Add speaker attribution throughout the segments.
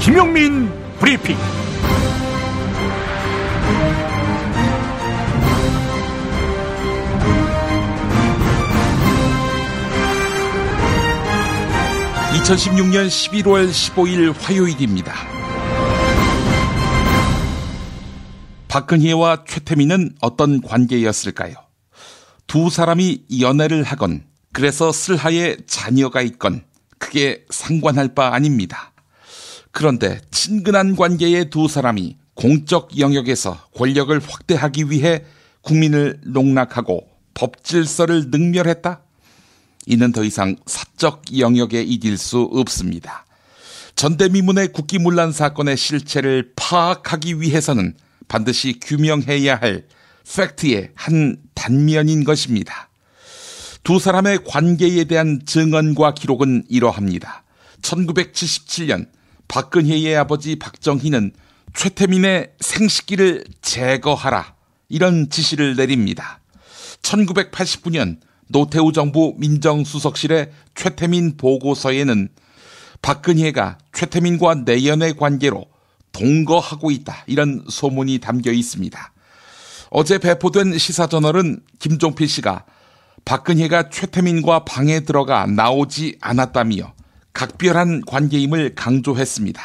Speaker 1: 김용민 브리핑. (2016년 11월 15일) 화요일입니다. 박근혜와 최태민은 어떤 관계였을까요? 두 사람이 연애를 하건, 그래서 슬하에 자녀가 있건 그게 상관할 바 아닙니다. 그런데 친근한 관계의 두 사람이 공적 영역에서 권력을 확대하기 위해 국민을 농락하고 법 질서를 능멸했다? 이는 더 이상 사적 영역에 이길 수 없습니다. 전대미문의 국기문란 사건의 실체를 파악하기 위해서는 반드시 규명해야 할 팩트의 한 단면인 것입니다. 두 사람의 관계에 대한 증언과 기록은 이러합니다. 1977년 박근혜의 아버지 박정희는 최태민의 생식기를 제거하라, 이런 지시를 내립니다. 1989년 노태우 정부 민정수석실의 최태민 보고서에는 박근혜가 최태민과 내연의 관계로 동거하고 있다, 이런 소문이 담겨 있습니다. 어제 배포된 시사저널은 김종필 씨가 박근혜가 최태민과 방에 들어가 나오지 않았다며 각별한 관계임을 강조했습니다.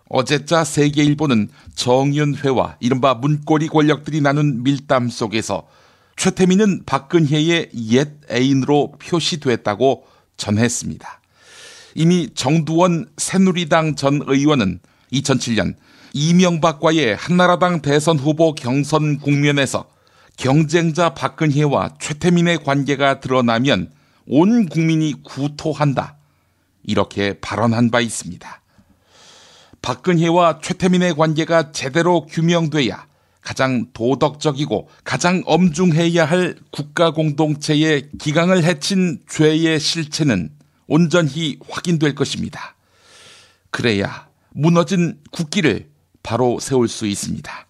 Speaker 1: 어제자 세계일보는 정윤회와 이른바 문고리 권력들이 나눈 밀담 속에서 최태민은 박근혜의 옛 애인으로 표시됐다고 전했습니다. 이미 정두원 새누리당 전 의원은 2007년 이명박과의 한나라당 대선 후보 경선 국면에서 경쟁자 박근혜와 최태민의 관계가 드러나면 온 국민이 구토한다, 이렇게 발언한 바 있습니다. 박근혜와 최태민의 관계가 제대로 규명돼야 가장 도덕적이고 가장 엄중해야 할 국가공동체의 기강을 해친 죄의 실체는 온전히 확인될 것입니다. 그래야 무너진 국기를 바로 세울 수 있습니다.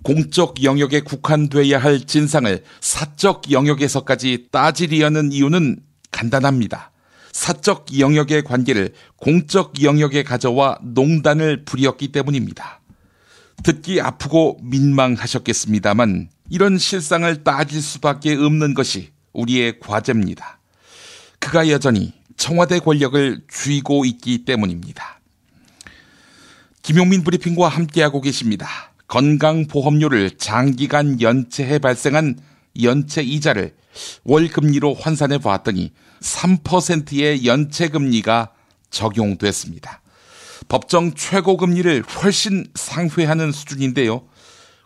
Speaker 1: 공적 영역에 국한돼야 할 진상을 사적 영역에서까지 따지려는 이유는 간단합니다. 사적 영역의 관계를 공적 영역에 가져와 농단을 부렸기 때문입니다. 듣기 아프고 민망하셨겠습니다만 이런 실상을 따질 수밖에 없는 것이 우리의 과제입니다. 그가 여전히 청와대 권력을 쥐고 있기 때문입니다. 김용민 브리핑과 함께하고 계십니다. 건강보험료를 장기간 연체해 발생한 연체이자를 월금리로 환산해 보았더니 3%의 연체금리가 적용됐습니다. 법정 최고금리를 훨씬 상회하는 수준인데요.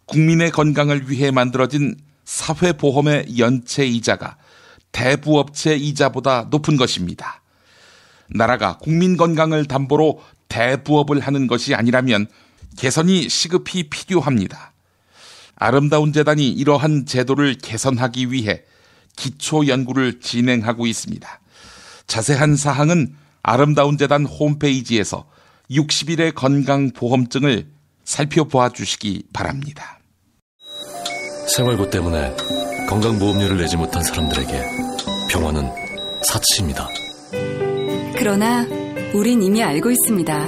Speaker 1: 국민의 건강을 위해 만들어진 사회보험의 연체이자가 대부업체 이자보다 높은 것입니다. 나라가 국민 건강을 담보로 대부업을 하는 것이 아니라면 개선이 시급히 필요합니다. 아름다운 재단이 이러한 제도를 개선하기 위해 기초 연구를 진행하고 있습니다. 자세한 사항은 아름다운 재단 홈페이지에서 60일의 건강보험증을 살펴보아 주시기 바랍니다.
Speaker 2: 생활고 때문에 건강보험료를 내지 못한 사람들에게 병원은 사치입니다.
Speaker 3: 그러나 우린 이미 알고 있습니다.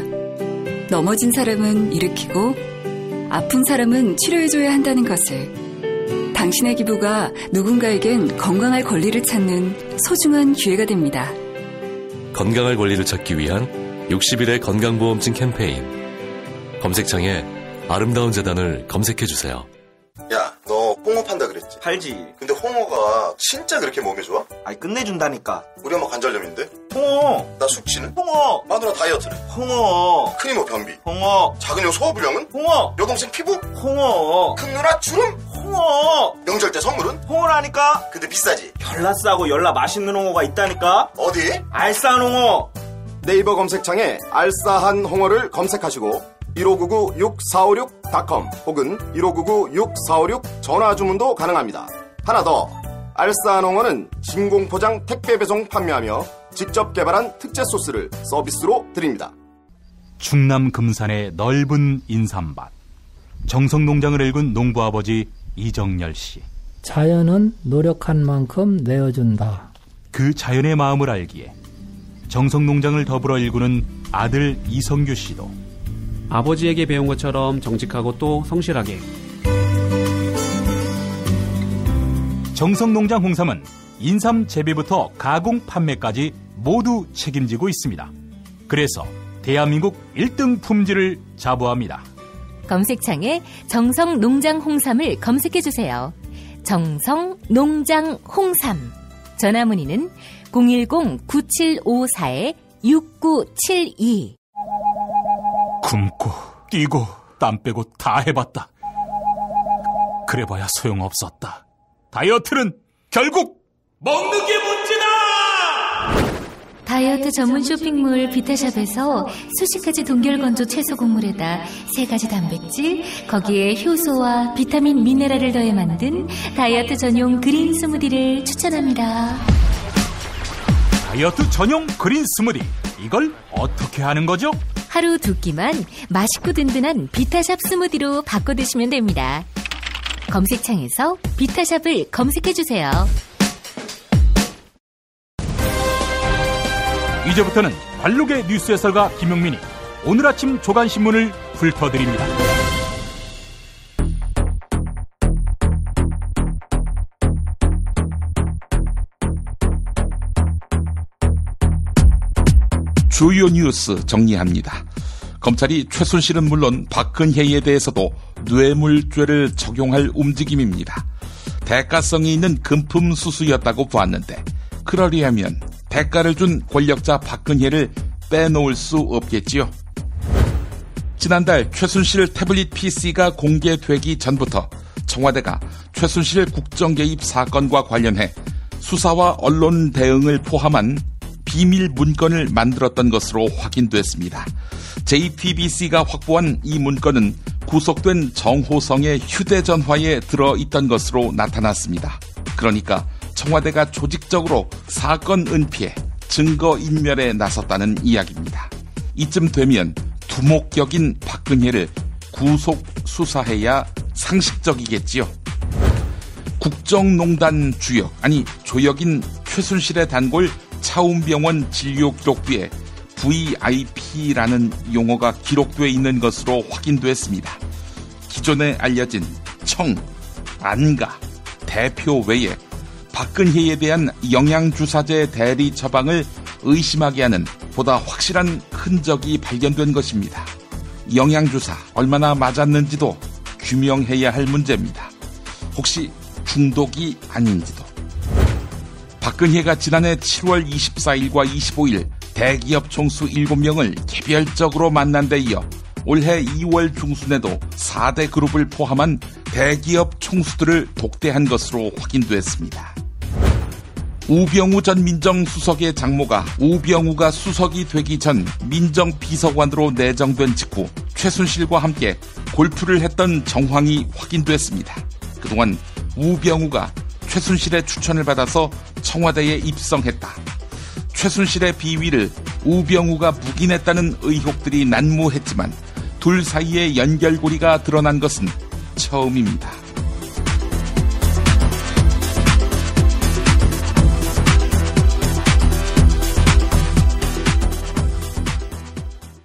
Speaker 3: 넘어진 사람은 일으키고 아픈 사람은 치료해줘야 한다는 것을. 당신의 기부가 누군가에겐 건강할 권리를 찾는 소중한 기회가 됩니다.
Speaker 2: 건강할 권리를 찾기 위한 60일의 건강보험증 캠페인. 검색창에 아름다운 재단을 검색해주세요.
Speaker 4: 야, 너 홍어 판다 그랬지?
Speaker 5: 팔지.
Speaker 4: 근데 홍어가 진짜 그렇게 몸에 좋아?
Speaker 5: 아니, 끝내준다니까.
Speaker 4: 우리 엄마 관절염인데?
Speaker 5: 홍어.
Speaker 4: 나 숙취는?
Speaker 5: 홍어.
Speaker 4: 마누라 다이어트는?
Speaker 5: 홍어.
Speaker 4: 큰이모 변비?
Speaker 5: 홍어.
Speaker 4: 작은 형 소화불량은?
Speaker 5: 홍어.
Speaker 4: 여동생 피부?
Speaker 5: 홍어.
Speaker 4: 큰 누나 주름?
Speaker 5: 홍어.
Speaker 4: 명절 때 선물은?
Speaker 5: 홍어라니까.
Speaker 4: 근데 비싸지?
Speaker 5: 열나 싸고 열나 맛있는 홍어가 있다니까.
Speaker 4: 어디?
Speaker 5: 알싸한 홍어.
Speaker 6: 네이버 검색창에 알싸한 홍어를 검색하시고 1599-6456.com 혹은 1599-6456 전화 주문도 가능합니다. 하나 더, 알싸한 홍어는 진공포장 택배 배송 판매하며 직접 개발한 특제 소스를 서비스로 드립니다.
Speaker 1: 충남 금산의 넓은 인삼밭, 정성농장을 일군 농부아버지 이정열 씨.
Speaker 7: 자연은 노력한 만큼 내어준다.
Speaker 1: 그 자연의 마음을 알기에 정성농장을 더불어 일구는 아들 이성규 씨도
Speaker 8: 아버지에게 배운 것처럼 정직하고 또 성실하게.
Speaker 1: 정성농장 홍삼은 인삼 재배부터 가공 판매까지 모두 책임지고 있습니다. 그래서 대한민국 1등 품질을 자부합니다.
Speaker 9: 검색창에 정성농장 홍삼을 검색해주세요. 정성농장 홍삼. 전화문의는 010-9754-6972.
Speaker 1: 굶고 뛰고 땀 빼고 다 해봤다. 그래봐야 소용없었다. 다이어트는 결국 먹는 게 문제다!
Speaker 9: 다이어트 전문 쇼핑몰 비타샵에서 수식가지 동결건조 채소 곡물에다 3가지 단백질, 거기에 효소와 비타민, 미네랄을 더해 만든 다이어트 전용 그린 스무디를 추천합니다.
Speaker 1: 다이어트 전용 그린 스무디, 이걸 어떻게 하는 거죠?
Speaker 9: 하루 2끼만 맛있고 든든한 비타샵 스무디로 바꿔 드시면 됩니다. 검색창에서 비타샵을 검색해주세요.
Speaker 1: 이제부터는 관록의 뉴스 해설가 김용민이 오늘 아침 조간신문을 훑어드립니다.
Speaker 10: 주요 뉴스 정리합니다. 검찰이 최순실은 물론 박근혜에 대해서도 뇌물죄를 적용할 움직임입니다. 대가성이 있는 금품 수수였다고 보았는데 그러려면 대가를 준 권력자 박근혜를 빼놓을 수 없겠지요. 지난달 최순실 태블릿 PC가 공개되기 전부터 청와대가 최순실 국정개입 사건과 관련해 수사와 언론 대응을 포함한 비밀 문건을 만들었던 것으로 확인됐습니다. JTBC가 확보한 이 문건은 구속된 정호성의 휴대전화에 들어있던 것으로 나타났습니다. 그러니까 청와대가 조직적으로 사건 은폐, 증거인멸에 나섰다는 이야기입니다. 이쯤 되면 두목격인 박근혜를 구속 수사해야 상식적이겠지요. 국정농단 주역, 아니 조역인 최순실의 단골 차움병원 진료기록부에 VIP라는 용어가 기록되어 있는 것으로 확인됐습니다. 기존에 알려진 청, 안가, 대표 외에 박근혜에 대한 영양주사제 대리 처방을 의심하게 하는 보다 확실한 흔적이 발견된 것입니다. 영양주사 얼마나 맞았는지도 규명해야 할 문제입니다. 혹시 중독이 아닌지도. 박근혜가 지난해 7월 24일과 25일 대기업 총수 7명을 개별적으로 만난 데 이어 올해 2월 중순에도 4대 그룹을 포함한 대기업 총수들을 독대한 것으로 확인됐습니다. 우병우 전 민정수석의 장모가 우병우가 수석이 되기 전 민정비서관으로 내정된 직후 최순실과 함께 골프를 했던 정황이 확인됐습니다. 그동안 우병우가 최순실의 추천을 받아서 청와대에 입성했다. 최순실의 비위를 우병우가 묵인했다는 의혹들이 난무했지만 둘 사이의 연결고리가 드러난 것은 처음입니다.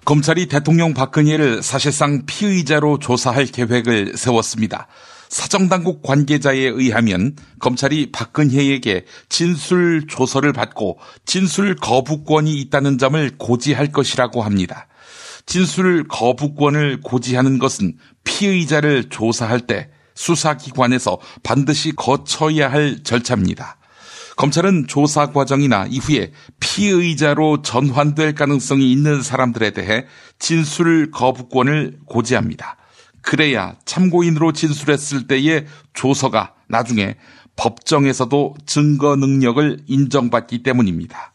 Speaker 10: 검찰이 대통령 박근혜를 사실상 피의자로 조사할 계획을 세웠습니다. 사정당국 관계자에 의하면 검찰이 박근혜에게 진술 조서를 받고 진술 거부권이 있다는 점을 고지할 것이라고 합니다. 진술 거부권을 고지하는 것은 피의자를 조사할 때 수사기관에서 반드시 거쳐야 할 절차입니다. 검찰은 조사 과정이나 이후에 피의자로 전환될 가능성이 있는 사람들에 대해 진술 거부권을 고지합니다. 그래야 참고인으로 진술했을 때의 조서가 나중에 법정에서도 증거 능력을 인정받기 때문입니다.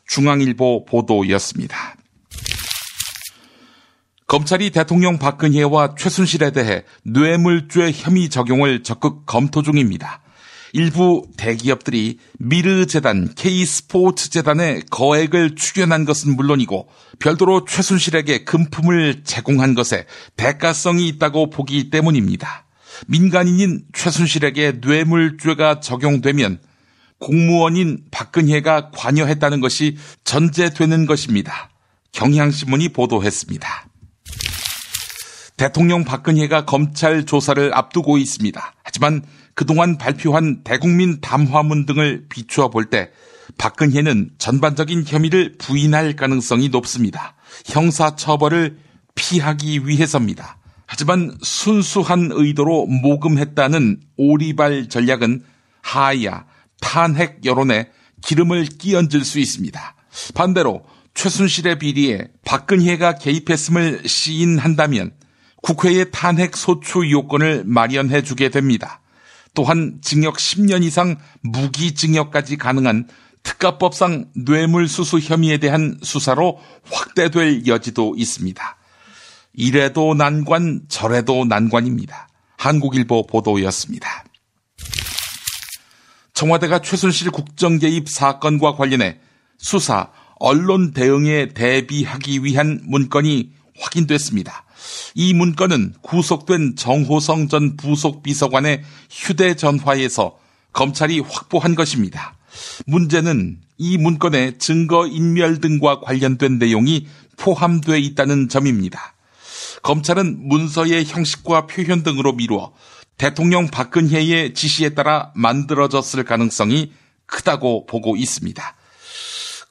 Speaker 10: 중앙일보 보도였습니다. 검찰이 대통령 박근혜와 최순실에 대해 뇌물죄 혐의 적용을 적극 검토 중입니다. 일부 대기업들이 미르재단, K스포츠재단에 거액을 출연한 것은 물론이고 별도로 최순실에게 금품을 제공한 것에 대가성이 있다고 보기 때문입니다. 민간인인 최순실에게 뇌물죄가 적용되면 공무원인 박근혜가 관여했다는 것이 전제되는 것입니다. 경향신문이 보도했습니다. 대통령 박근혜가 검찰 조사를 앞두고 있습니다. 하지만 그동안 발표한 대국민 담화문 등을 비추어 볼 때 박근혜는 전반적인 혐의를 부인할 가능성이 높습니다. 형사처벌을 피하기 위해서입니다. 하지만 순수한 의도로 모금했다는 오리발 전략은 하야, 탄핵 여론에 기름을 끼얹을 수 있습니다. 반대로 최순실의 비리에 박근혜가 개입했음을 시인한다면 국회의 탄핵 소추 요건을 마련해 주게 됩니다. 또한 징역 10년 이상 무기징역까지 가능한 특가법상 뇌물수수 혐의에 대한 수사로 확대될 여지도 있습니다. 이래도 난관 저래도 난관입니다. 한국일보 보도였습니다. 청와대가 최순실 국정개입 사건과 관련해 수사, 언론 대응에 대비하기 위한 문건이 확인됐습니다. 이 문건은 구속된 정호성 전 부속비서관의 휴대전화에서 검찰이 확보한 것입니다. 문제는 이 문건에 증거인멸 등과 관련된 내용이 포함되어 있다는 점입니다. 검찰은 문서의 형식과 표현 등으로 미루어 대통령 박근혜의 지시에 따라 만들어졌을 가능성이 크다고 보고 있습니다.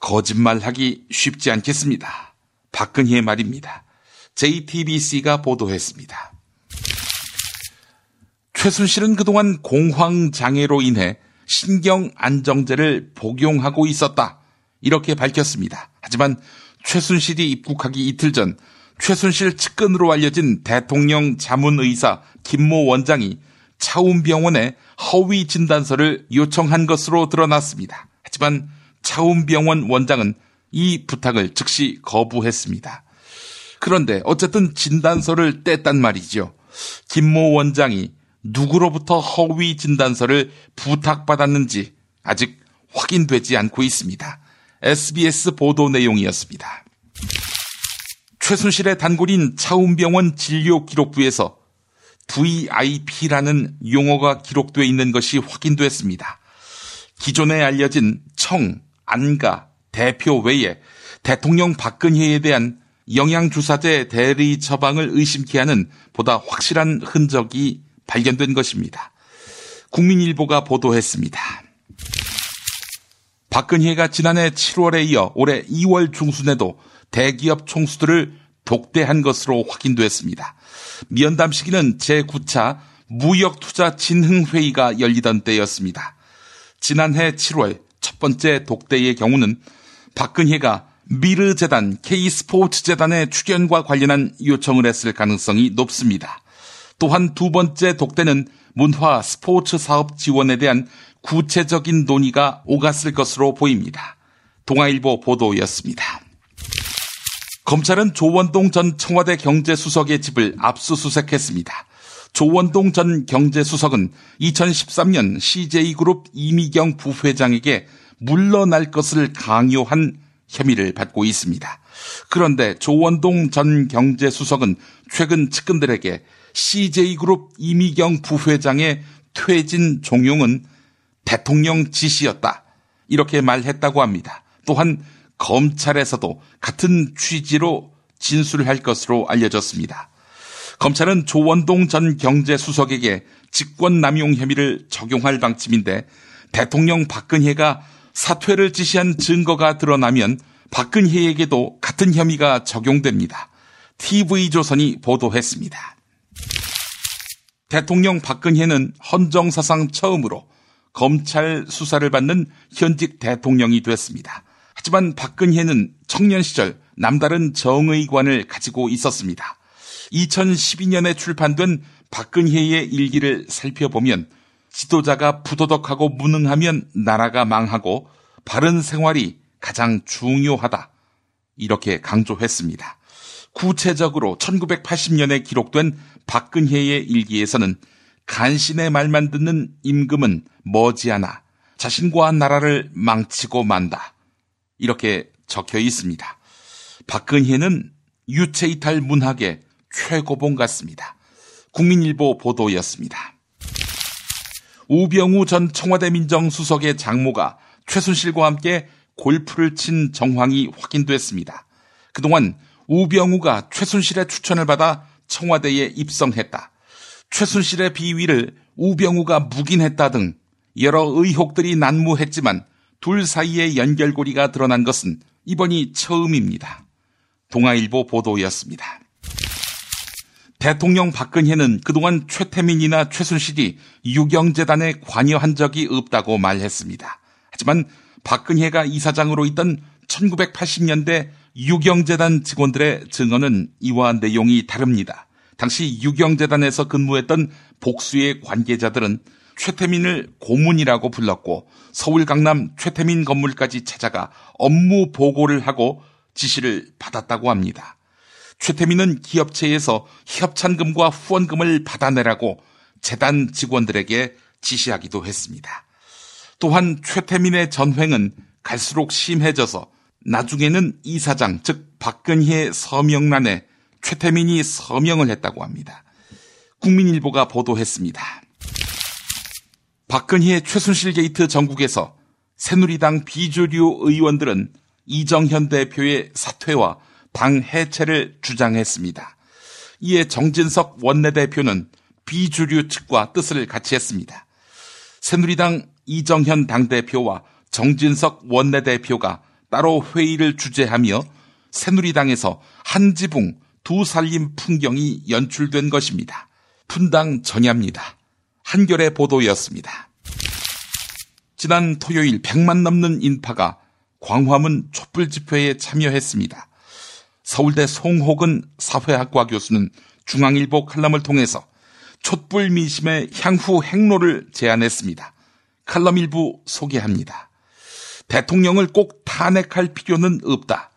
Speaker 10: 거짓말하기 쉽지 않겠습니다. 박근혜 말입니다. JTBC가 보도했습니다. 최순실은 그동안 공황장애로 인해 신경안정제를 복용하고 있었다. 이렇게 밝혔습니다. 하지만 최순실이 입국하기 이틀 전 최순실 측근으로 알려진 대통령 자문의사 김모 원장이 차움병원에 허위 진단서를 요청한 것으로 드러났습니다. 하지만 차움병원 원장은 이 부탁을 즉시 거부했습니다. 그런데 어쨌든 진단서를 뗐단 말이죠. 김모 원장이 누구로부터 허위 진단서를 부탁받았는지 아직 확인되지 않고 있습니다. SBS 보도 내용이었습니다. 최순실의 단골인 차움병원 진료기록부에서 VIP라는 용어가 기록되어 있는 것이 확인됐습니다. 기존에 알려진 청, 안가, 대표 외에 대통령 박근혜에 대한 영양주사제 대리 처방을 의심케 하는 보다 확실한 흔적이 발견된 것입니다. 국민일보가 보도했습니다. 박근혜가 지난해 7월에 이어 올해 2월 중순에도 대기업 총수들을 독대한 것으로 확인됐습니다. 면담 시기는 제9차 무역투자진흥회의가 열리던 때였습니다. 지난해 7월 첫 번째 독대의 경우는 박근혜가 미르재단, K스포츠재단의 출연과 관련한 요청을 했을 가능성이 높습니다. 또한 두 번째 독대는 문화 스포츠 사업 지원에 대한 구체적인 논의가 오갔을 것으로 보입니다. 동아일보 보도였습니다. 검찰은 조원동 전 청와대 경제수석의 집을 압수수색했습니다. 조원동 전 경제수석은 2013년 CJ그룹 이미경 부회장에게 물러날 것을 강요한 혐의를 받고 있습니다. 그런데 조원동 전 경제수석은 최근 측근들에게 CJ그룹 이미경 부회장의 퇴진 종용은 대통령 지시였다. 이렇게 말했다고 합니다. 또한 검찰에서도 같은 취지로 진술할 것으로 알려졌습니다. 검찰은 조원동 전 경제수석에게 직권남용 혐의를 적용할 방침인데 대통령 박근혜가 사퇴를 지시한 증거가 드러나면 박근혜에게도 같은 혐의가 적용됩니다. TV조선이 보도했습니다. 대통령 박근혜는 헌정사상 처음으로 검찰 수사를 받는 현직 대통령이 됐습니다. 하지만 박근혜는 청년 시절 남다른 정의관을 가지고 있었습니다. 2012년에 출판된 박근혜의 일기를 살펴보면 지도자가 부도덕하고 무능하면 나라가 망하고 바른 생활이 가장 중요하다. 이렇게 강조했습니다. 구체적으로 1980년에 기록된 박근혜의 일기에서는 간신의 말만 듣는 임금은 머지않아 자신과 나라를 망치고 만다. 이렇게 적혀 있습니다. 박근혜는 유체이탈 문학의 최고봉 같습니다. 국민일보 보도였습니다. 우병우 전 청와대 민정수석의 장모가 최순실과 함께 골프를 친 정황이 확인됐습니다. 그동안 우병우가 최순실의 추천을 받아 청와대에 입성했다. 최순실의 비위를 우병우가 묵인했다 등 여러 의혹들이 난무했지만 둘 사이의 연결고리가 드러난 것은 이번이 처음입니다. 동아일보 보도였습니다. 대통령 박근혜는 그동안 최태민이나 최순실이 유경재단에 관여한 적이 없다고 말했습니다. 하지만 박근혜가 이사장으로 있던 1980년대 유경재단 직원들의 증언은 이와 내용이 다릅니다. 당시 유경재단에서 근무했던 복수의 관계자들은 최태민을 고문이라고 불렀고 서울 강남 최태민 건물까지 찾아가 업무 보고를 하고 지시를 받았다고 합니다. 최태민은 기업체에서 협찬금과 후원금을 받아내라고 재단 직원들에게 지시하기도 했습니다. 또한 최태민의 전횡은 갈수록 심해져서 나중에는 이사장, 즉 박근혜 서명란에 최태민이 서명을 했다고 합니다. 국민일보가 보도했습니다. 박근혜 최순실 게이트 전국에서 새누리당 비주류 의원들은 이정현 대표의 사퇴와 당 해체를 주장했습니다. 이에 정진석 원내대표는 비주류 측과 뜻을 같이 했습니다. 새누리당 이정현 당대표와 정진석 원내대표가 따로 회의를 주재하며 새누리당에서 한 지붕 두 살림 풍경이 연출된 것입니다. 분당 전야입니다. 한겨레 보도였습니다. 지난 토요일 100만 넘는 인파가 광화문 촛불 집회에 참여했습니다. 서울대 송호근 사회학과 교수는 중앙일보 칼럼을 통해서 촛불 민심의 향후 행로를 제안했습니다. 칼럼 일부 소개합니다. 대통령을 꼭 탄핵할 필요는 없다.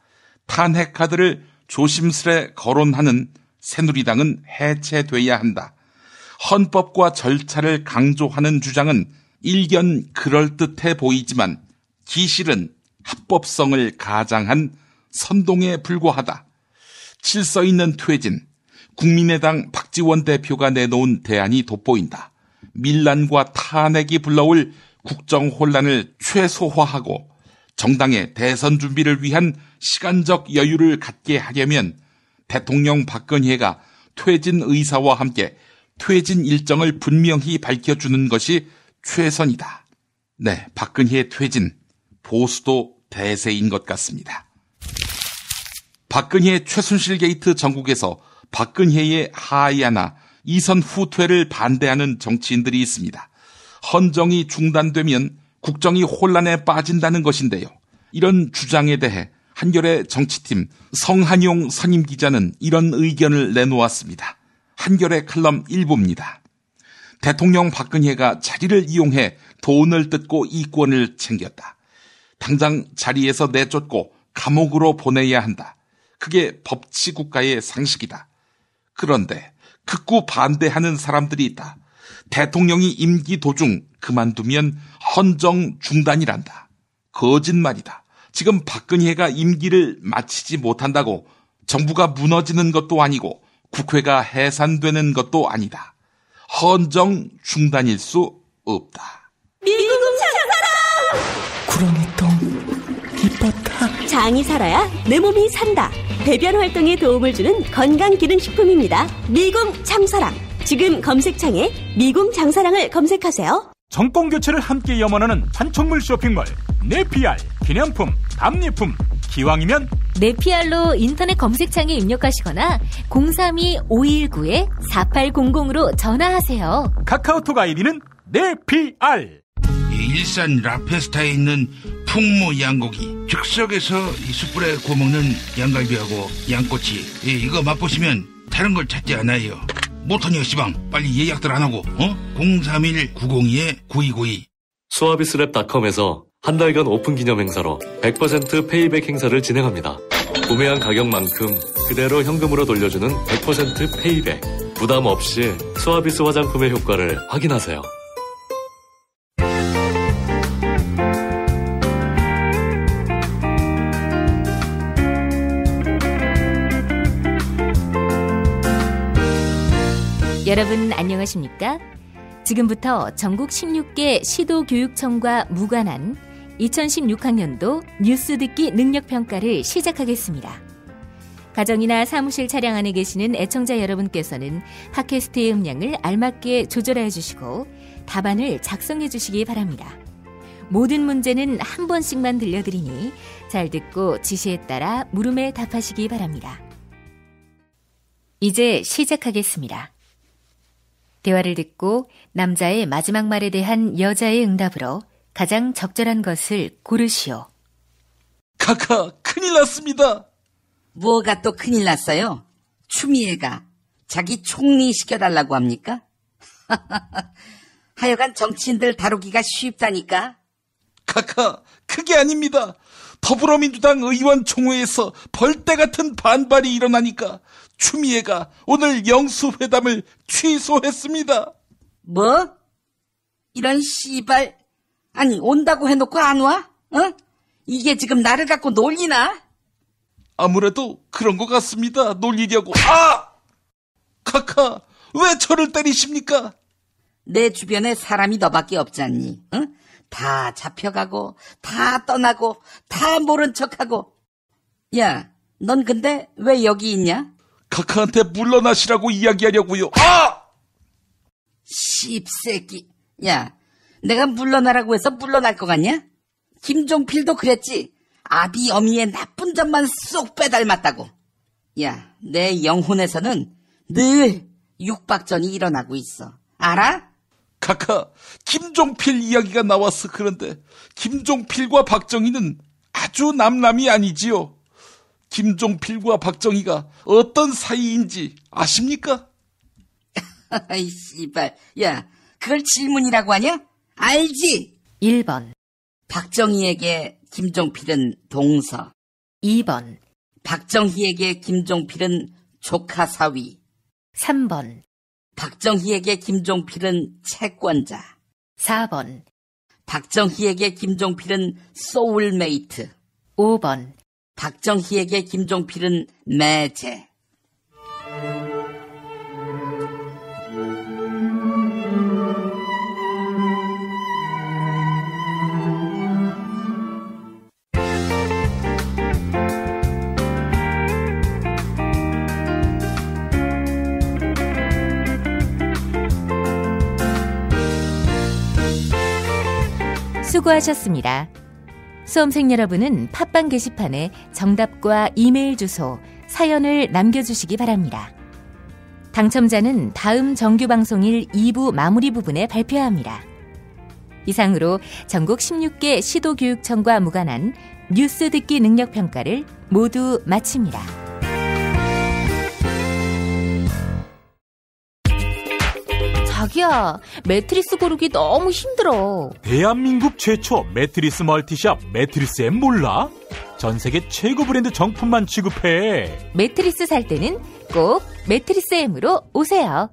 Speaker 10: 탄핵 카드를 조심스레 거론하는 새누리당은 해체돼야 한다. 헌법과 절차를 강조하는 주장은 일견 그럴듯해 보이지만 기실은 합법성을 가장한 선동에 불과하다. 질서 있는 퇴진, 국민의당 박지원 대표가 내놓은 대안이 돋보인다. 밀란과 탄핵이 불러올 국정 혼란을 최소화하고 정당의 대선 준비를 위한 시간적 여유를 갖게 하려면 대통령 박근혜가 퇴진 의사와 함께 퇴진 일정을 분명히 밝혀주는 것이 최선이다. 네, 박근혜 퇴진, 보수도 대세인 것 같습니다. 박근혜 최순실 게이트 전국에서 박근혜의 하야나 이선 후퇴를 반대하는 정치인들이 있습니다. 헌정이 중단되면 국정이 혼란에 빠진다는 것인데요. 이런 주장에 대해 한겨레 정치팀 성한용 선임 기자는 이런 의견을 내놓았습니다. 한겨레 칼럼 일부입니다. 대통령 박근혜가 자리를 이용해 돈을 뜯고 이권을 챙겼다. 당장 자리에서 내쫓고 감옥으로 보내야 한다. 그게 법치국가의 상식이다. 그런데 극구 반대하는 사람들이 있다. 대통령이 임기 도중 그만두면 헌정 중단이란다. 거짓말이다. 지금 박근혜가 임기를 마치지 못한다고 정부가 무너지는 것도 아니고 국회가 해산되는 것도 아니다. 헌정 중단일 수 없다.
Speaker 11: 미국 장사랑!
Speaker 12: 구렁이똥 이뻤다.
Speaker 11: 장이 살아야 내 몸이 산다. 배변 활동에 도움을 주는 건강기능식품입니다. 미궁 장사랑. 지금 검색창에 미궁 장사랑을 검색하세요.
Speaker 1: 정권교체를 함께 염원하는 판촉물 쇼핑몰 네피알. 기념품, 답례품, 기왕이면
Speaker 9: 네피알로 인터넷 검색창에 입력하시거나 032-519-4800으로 전화하세요.
Speaker 1: 카카오톡 아이디는 네피알.
Speaker 13: 일산 라페스타에 있는 풍무 양고기, 즉석에서 이 숯불에 구워먹는 양갈비하고 양꼬치, 이거 맛보시면 다른 걸 찾지 않아요. 못하니 시방 빨리 예약들 안 하고 031-902-9292.
Speaker 2: 수아비스랩닷컴에서 한 달간 오픈 기념 행사로 100% 페이백 행사를 진행합니다. 구매한 가격만큼 그대로 현금으로 돌려주는 100% 페이백. 부담 없이 수아비스 화장품의 효과를 확인하세요.
Speaker 9: 여러분 안녕하십니까? 지금부터 전국 16개 시도교육청과 무관한 2016학년도 뉴스 듣기 능력평가를 시작하겠습니다. 가정이나 사무실 차량 안에 계시는 애청자 여러분께서는 팟캐스트의 음량을 알맞게 조절해 주시고 답안을 작성해 주시기 바랍니다. 모든 문제는 한 번씩만 들려드리니 잘 듣고 지시에 따라 물음에 답하시기 바랍니다. 이제 시작하겠습니다. 대화를 듣고 남자의 마지막 말에 대한 여자의 응답으로 가장 적절한 것을 고르시오.
Speaker 10: 카카, 큰일 났습니다.
Speaker 14: 뭐가 또 큰일 났어요? 추미애가 자기 총리 시켜달라고 합니까? 하여간 정치인들 다루기가 쉽다니까.
Speaker 10: 카카, 그게 아닙니다. 더불어민주당 의원총회에서 벌떼 같은 반발이 일어나니까 추미애가 오늘 영수회담을 취소했습니다.
Speaker 14: 뭐? 이런 씨발. 아니, 온다고 해놓고 안 와? 어? 이게 지금 나를 갖고 놀리나?
Speaker 10: 아무래도 그런 것 같습니다. 놀리려고. 아! 카카, 왜 저를 때리십니까?
Speaker 14: 내 주변에 사람이 너밖에 없잖니. 응? 다 잡혀가고 다 떠나고 다 모른 척하고. 야, 넌 근데 왜 여기 있냐?
Speaker 10: 카카한테 물러나시라고 이야기하려고요. 아!
Speaker 14: 씹새끼. 야, 내가 물러나라고 해서 물러날 것 같냐? 김종필도 그랬지. 아비 어미의 나쁜 점만 쏙 빼닮았다고. 야, 내 영혼에서는 늘 육박전이 일어나고 있어. 알아?
Speaker 10: 카카, 김종필 이야기가 나와서 그런데 김종필과 박정희는 아주 남남이 아니지요. 김종필과 박정희가 어떤 사이인지 아십니까?
Speaker 14: 아이 씨발. 야, 그걸 질문이라고 하냐? 알지?
Speaker 9: 1번.
Speaker 14: 박정희에게 김종필은 동서.
Speaker 9: 2번.
Speaker 14: 박정희에게 김종필은 조카 사위.
Speaker 9: 3번.
Speaker 14: 박정희에게 김종필은 채권자.
Speaker 9: 4번.
Speaker 14: 박정희에게 김종필은 소울메이트.
Speaker 9: 5번.
Speaker 14: 박정희에게 김종필은 매제.
Speaker 9: 수고하셨습니다. 수험생 여러분은 팟빵 게시판에 정답과 이메일 주소, 사연을 남겨주시기 바랍니다. 당첨자는 다음 정규방송일 2부 마무리 부분에 발표합니다. 이상으로 전국 16개 시도교육청과 무관한 뉴스 듣기 능력평가를 모두 마칩니다. 자기야, 매트리스 고르기 너무 힘들어.
Speaker 1: 대한민국 최초 매트리스 멀티샵 매트리스엠 몰라? 전세계 최고 브랜드 정품만 취급해.
Speaker 9: 매트리스 살 때는 꼭 매트리스엠으로 오세요.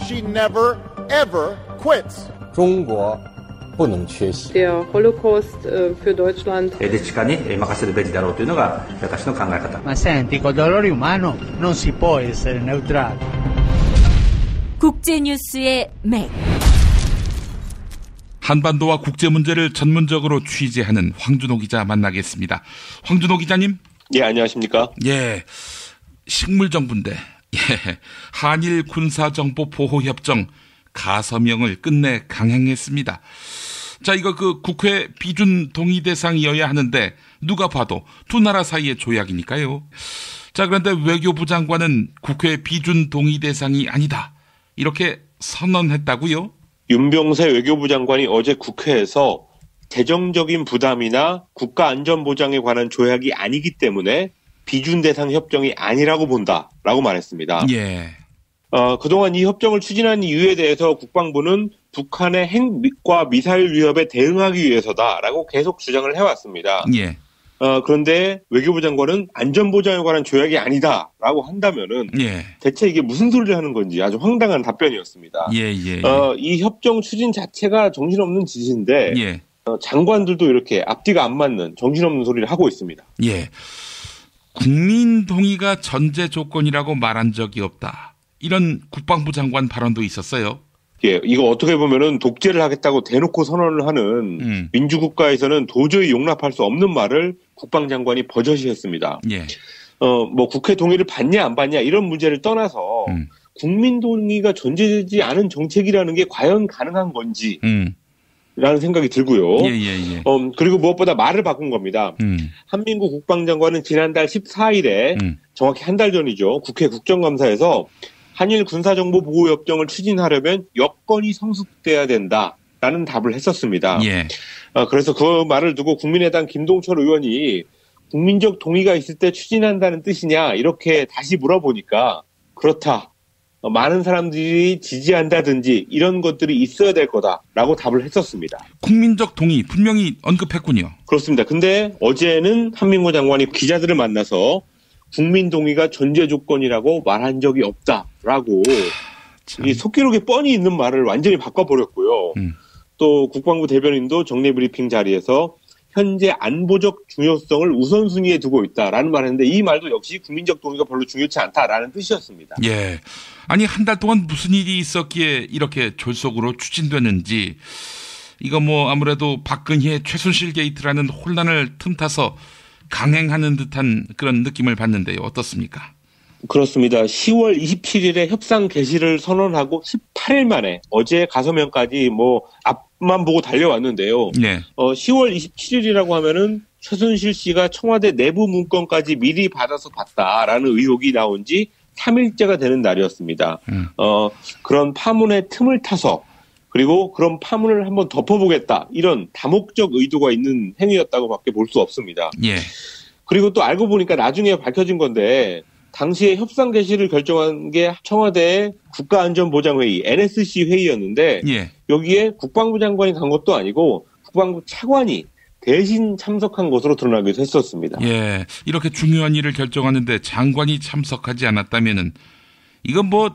Speaker 15: She never ever quits.
Speaker 16: 中国不能缺席。
Speaker 17: Der Holocaust für Deutschland.
Speaker 18: Ma senti, col dolore umano non si può essere neutrali.
Speaker 9: 국제뉴스의 맥.
Speaker 10: 한반도와 국제 문제를 전문적으로 취재하는 황준호 기자 만나겠습니다. 황준호 기자님.
Speaker 19: 예, 안녕하십니까?
Speaker 10: 예, 식물정부인데 한일 군사정보보호협정 가서명을 끝내 강행했습니다. 자, 이거 국회 비준 동의 대상이어야 하는데 누가 봐도 두 나라 사이의 조약이니까요. 자, 그런데 외교부 장관은 국회 비준 동의 대상이 아니다, 이렇게 선언했다고요?
Speaker 19: 윤병세 외교부 장관이 어제 국회에서 재정적인 부담이나 국가 안전 보장에 관한 조약이 아니기 때문에 비준 대상 협정이 아니라고 본다라고 말했습니다.
Speaker 10: 예.
Speaker 19: 그동안 이 협정을 추진한 이유에 대해서 국방부는 북한의 핵과 미사일 위협에 대응하기 위해서다라고 계속 주장을 해왔습니다.
Speaker 10: 예.
Speaker 19: 그런데 외교부 장관은 안전보장에 관한 조약이 아니다라고 한다면은
Speaker 10: 예.
Speaker 19: 대체 이게 무슨 소리를 하는 건지 아주 황당한 답변이었습니다.
Speaker 10: 예.
Speaker 19: 이 협정 추진 자체가 정신없는 짓인데
Speaker 10: 예.
Speaker 19: 장관들도 이렇게 앞뒤가 안 맞는 정신없는 소리를 하고 있습니다.
Speaker 10: 예. 국민 동의가 전제 조건이라고 말한 적이 없다, 이런 국방부 장관 발언도 있었어요.
Speaker 19: 예, 이거 어떻게 보면은 독재를 하겠다고 대놓고 선언을 하는 민주국가에서는 도저히 용납할 수 없는 말을 국방장관이 버젓이 했습니다.
Speaker 10: 예.
Speaker 19: 뭐 국회 동의를 받냐 안 받냐 이런 문제를 떠나서 국민 동의가 존재하지 않은 정책이라는 게 과연 가능한 건지 라는 생각이 들고요.
Speaker 10: 예.
Speaker 19: 그리고 무엇보다 말을 바꾼 겁니다. 한민구 국방장관은 지난달 14일에 정확히 한 달 전이죠. 국회 국정감사에서 한일 군사정보보호협정을 추진하려면 여건이 성숙돼야 된다라는 답을 했었습니다.
Speaker 10: 예.
Speaker 19: 그래서 그 말을 두고 국민의당 김동철 의원이 국민적 동의가 있을 때 추진한다는 뜻이냐 이렇게 다시 물어보니까 그렇다. 많은 사람들이 지지한다든지 이런 것들이 있어야 될 거다라고 답을 했었습니다.
Speaker 10: 국민적 동의 분명히 언급했군요.
Speaker 19: 그렇습니다. 근데 어제는 한민구 장관이 기자들을 만나서 국민 동의가 전제 조건이라고 말한 적이 없다라고 이 속기록에 뻔히 있는 말을 완전히 바꿔버렸고요. 또 국방부 대변인도 정례 브리핑 자리에서 현재 안보적 중요성을 우선순위에 두고 있다라는 말을 했는데 이 말도 역시 국민적 동의가 별로 중요치 않다라는 뜻이었습니다.
Speaker 10: 예. 아니 한 달 동안 무슨 일이 있었기에 이렇게 졸속으로 추진됐는지 이거 뭐 아무래도 박근혜 최순실 게이트라는 혼란을 틈타서 강행하는 듯한 그런 느낌을 받는데요. 어떻습니까?
Speaker 19: 그렇습니다. 10월 27일에 협상 개시를 선언하고 18일 만에 어제 가서면까지 뭐 앞만 보고 달려왔는데요.
Speaker 10: 네.
Speaker 19: 10월 27일이라고 하면은 최순실 씨가 청와대 내부 문건까지 미리 받아서 봤다라는 의혹이 나온 지 3일째가 되는 날이었습니다. 그런 파문의 틈을 타서 그리고 그런 파문을 한번 덮어보겠다 이런 다목적 의도가 있는 행위였다고밖에 볼 수 없습니다.
Speaker 10: 예.
Speaker 19: 그리고 또 알고 보니까 나중에 밝혀진 건데 당시에 협상 개시를 결정한 게 청와대 국가안전보장회의 NSC 회의였는데
Speaker 10: 예.
Speaker 19: 여기에 국방부 장관이 간 것도 아니고 국방부 차관이 대신 참석한 것으로 드러나기도 했었습니다.
Speaker 10: 예, 이렇게 중요한 일을 결정하는데 장관이 참석하지 않았다면은 이건 뭐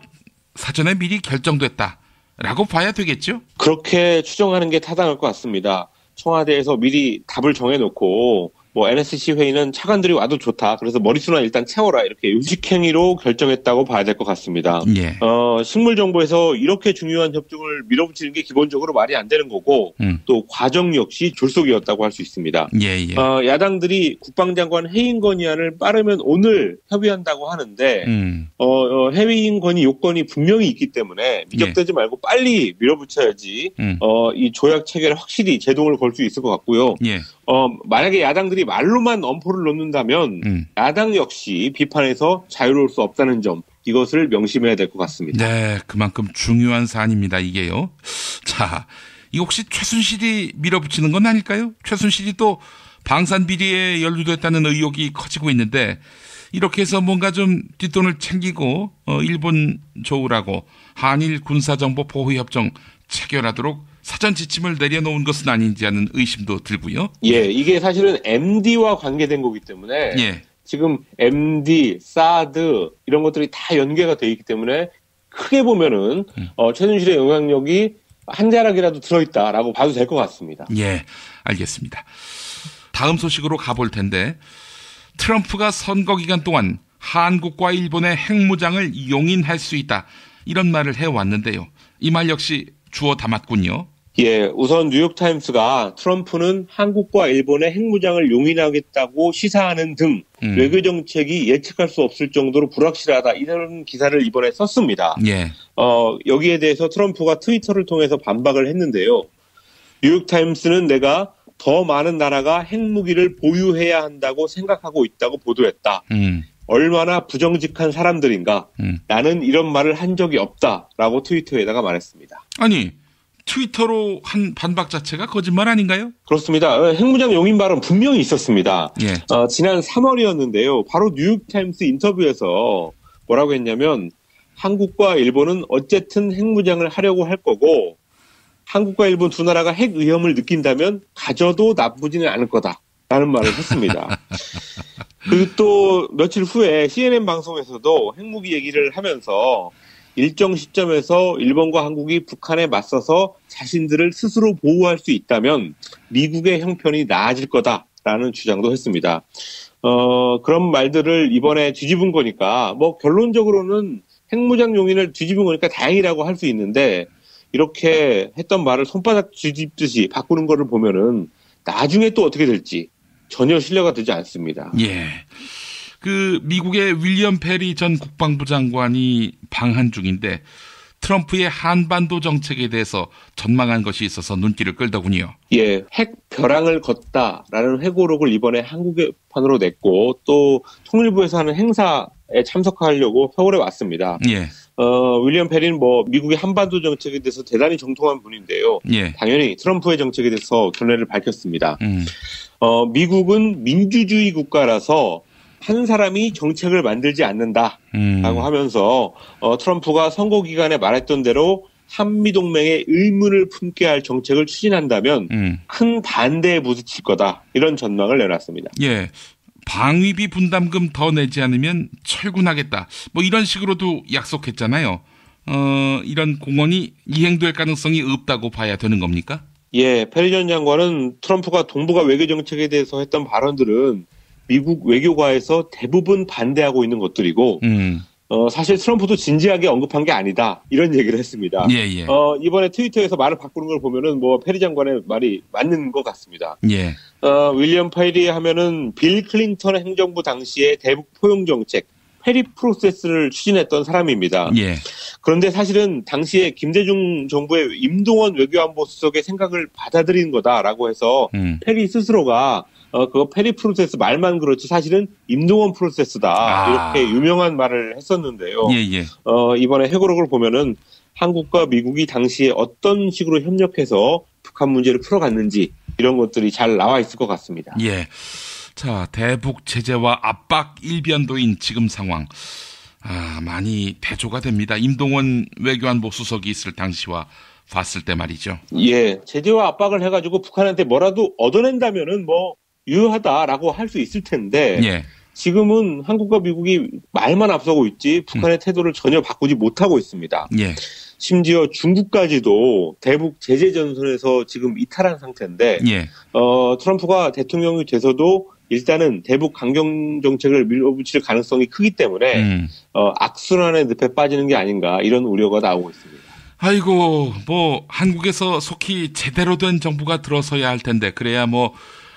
Speaker 10: 사전에 미리 결정됐다라고 봐야 되겠죠?
Speaker 19: 그렇게 추정하는 게 타당할 것 같습니다. 청와대에서 미리 답을 정해놓고 뭐 NSC 회의는 차관들이 와도 좋다. 그래서 머릿수나 일단 채워라. 이렇게 의식행위로 결정했다고 봐야 될 것 같습니다.
Speaker 10: 예.
Speaker 19: 식물정보에서 이렇게 중요한 협정을 밀어붙이는 게 기본적으로 말이 안 되는 거고 또 과정 역시 졸속이었다고 할 수 있습니다.
Speaker 10: 예.
Speaker 19: 야당들이 국방장관 해임 건의안을 빠르면 오늘 협의한다고 하는데 해임 건의 요건이 분명히 있기 때문에 미적되지 말고 빨리 밀어붙여야지 이 조약 체계를 확실히 제동을 걸 수 있을 것 같고요.
Speaker 10: 예.
Speaker 19: 만약에 야당들이 말로만 엄포를 놓는다면 야당 역시 비판에서 자유로울 수 없다는 점 이것을 명심해야 될 것 같습니다.
Speaker 10: 네, 그만큼 중요한 사안입니다. 이게요. 자, 이 혹시 최순실이 밀어붙이는 건 아닐까요? 최순실이 또 방산 비리에 연루됐다는 의혹이 커지고 있는데 이렇게 해서 뭔가 좀 뒷돈을 챙기고 일본 좋으라고 한일 군사정보 보호협정 체결하도록 사전 지침을 내려놓은 것은 아닌지 하는 의심도 들고요.
Speaker 19: 예, 이게 사실은 MD와 관계된 거기 때문에 지금 MD, 사드 이런 것들이 다 연계가 돼 있기 때문에 크게 보면은 최순실의 영향력이 한 자락이라도 들어있다라고 봐도 될 것 같습니다.
Speaker 10: 예, 알겠습니다. 다음 소식으로 가볼 텐데 트럼프가 선거 기간 동안 한국과 일본의 핵무장을 용인할 수 있다 이런 말을 해왔는데요. 이 말 역시 주워 담았군요.
Speaker 19: 예, 우선 뉴욕타임스가 트럼프는 한국과 일본의 핵무장을 용인하겠다고 시사하는 등 외교정책이 예측할 수 없을 정도로 불확실하다 이런 기사를 이번에 썼습니다.
Speaker 10: 예.
Speaker 19: 여기에 대해서 트럼프가 트위터를 통해서 반박을 했는데요. 뉴욕타임스는 내가 더 많은 나라가 핵무기를 보유해야 한다고 생각하고 있다고 보도했다. 얼마나 부정직한 사람들인가. 나는 이런 말을 한 적이 없다라고 트위터에다가 말했습니다.
Speaker 10: 아니, 트위터로 한 반박 자체가 거짓말 아닌가요?
Speaker 19: 그렇습니다. 핵무장 용인 발언 분명히 있었습니다.
Speaker 10: 예.
Speaker 19: 지난 3월이었는데요. 바로 뉴욕타임스 인터뷰에서 뭐라고 했냐면 한국과 일본은 어쨌든 핵무장을 하려고 할 거고 한국과 일본 두 나라가 핵 위험을 느낀다면 가져도 나쁘지는 않을 거다라는 말을 했습니다. 그리고 또 며칠 후에 CNN 방송에서도 핵무기 얘기를 하면서 일정 시점에서 일본과 한국이 북한에 맞서서 자신들을 스스로 보호할 수 있다면 미국의 형편이 나아질 거다라는 주장도 했습니다. 그런 말들을 이번에 뒤집은 거니까 뭐 결론적으로는 핵무장 용인을 뒤집은 거니까 다행이라고 할 수 있는데 이렇게 했던 말을 손바닥 뒤집듯이 바꾸는 거를 보면은 나중에 또 어떻게 될지 전혀 신뢰가 되지 않습니다.
Speaker 10: 예. 그 미국의 윌리엄 페리 전 국방부 장관이 방한 중인데 트럼프의 한반도 정책에 대해서 전망한 것이 있어서 눈길을 끌더군요.
Speaker 19: 예, 핵 벼랑을 걷다라는 회고록을 이번에 한국판으로 냈고 또 통일부에서 하는 행사에 참석하려고 서울에 왔습니다.
Speaker 10: 예.
Speaker 19: 윌리엄 페리는 미국의 한반도 정책에 대해서 대단히 정통한 분인데요.
Speaker 10: 예.
Speaker 19: 당연히 트럼프의 정책에 대해서 견해를 밝혔습니다. 미국은 민주주의 국가라서 한 사람이 정책을 만들지 않는다라고 하면서 트럼프가 선거 기간에 말했던 대로 한미동맹에 의문을 품게 할 정책을 추진한다면 큰 반대에 부딪힐 거다. 이런 전망을 내놨습니다.
Speaker 10: 예. 방위비 분담금 더 내지 않으면 철군하겠다. 이런 식으로도 약속했잖아요. 이런 공언이 이행될 가능성이 없다고 봐야 되는 겁니까?
Speaker 19: 예. 페리 전 장관은 트럼프가 동북아 외교 정책에 대해서 했던 발언들은 미국 외교가에서 대부분 반대하고 있는 것들이고 사실 트럼프도 진지하게 언급한 게 아니다. 이런 얘기를 했습니다.
Speaker 10: 예, 예.
Speaker 19: 이번에 트위터에서 말을 바꾸는 걸 보면은 페리 장관의 말이 맞는 것 같습니다.
Speaker 10: 예.
Speaker 19: 윌리엄 페리 하면은 빌 클린턴 행정부 당시에 대북 포용 정책, 페리 프로세스를 추진했던 사람입니다.
Speaker 10: 예.
Speaker 19: 그런데 사실은 당시에 김대중 정부의 임동원 외교안보 수석의 생각을 받아들인 거다라고 해서 페리 스스로가 그거 페리 프로세스 말만 그렇지 사실은 임동원 프로세스다. 이렇게 유명한 말을 했었는데요.
Speaker 10: 예, 예.
Speaker 19: 이번에 회고록을 보면은 한국과 미국이 당시에 어떤 식으로 협력해서 북한 문제를 풀어갔는지 이런 것들이 잘 나와 있을 것 같습니다.
Speaker 10: 예. 자, 대북 제재와 압박 일변도인 지금 상황. 많이 대조가 됩니다. 임동원 외교안보 수석이 있을 당시와 봤을 때 말이죠.
Speaker 19: 예. 제재와 압박을 해가지고 북한한테 뭐라도 얻어낸다면은 유효하다라고 할 수 있을 텐데.
Speaker 10: 예.
Speaker 19: 지금은 한국과 미국이 말만 앞서고 있지 북한의 태도를 전혀 바꾸지 못하고 있습니다.
Speaker 10: 예.
Speaker 19: 심지어 중국까지도 대북 제재 전선에서 지금 이탈한 상태인데
Speaker 10: 예.
Speaker 19: 트럼프가 대통령이 돼서도 일단은 대북 강경 정책을 밀어붙일 가능성이 크기 때문에 악순환의 늪에 빠지는 게 아닌가 이런 우려가 나오고 있습니다.
Speaker 10: 아이고 한국에서 속히 제대로 된 정부가 들어서야 할 텐데 그래야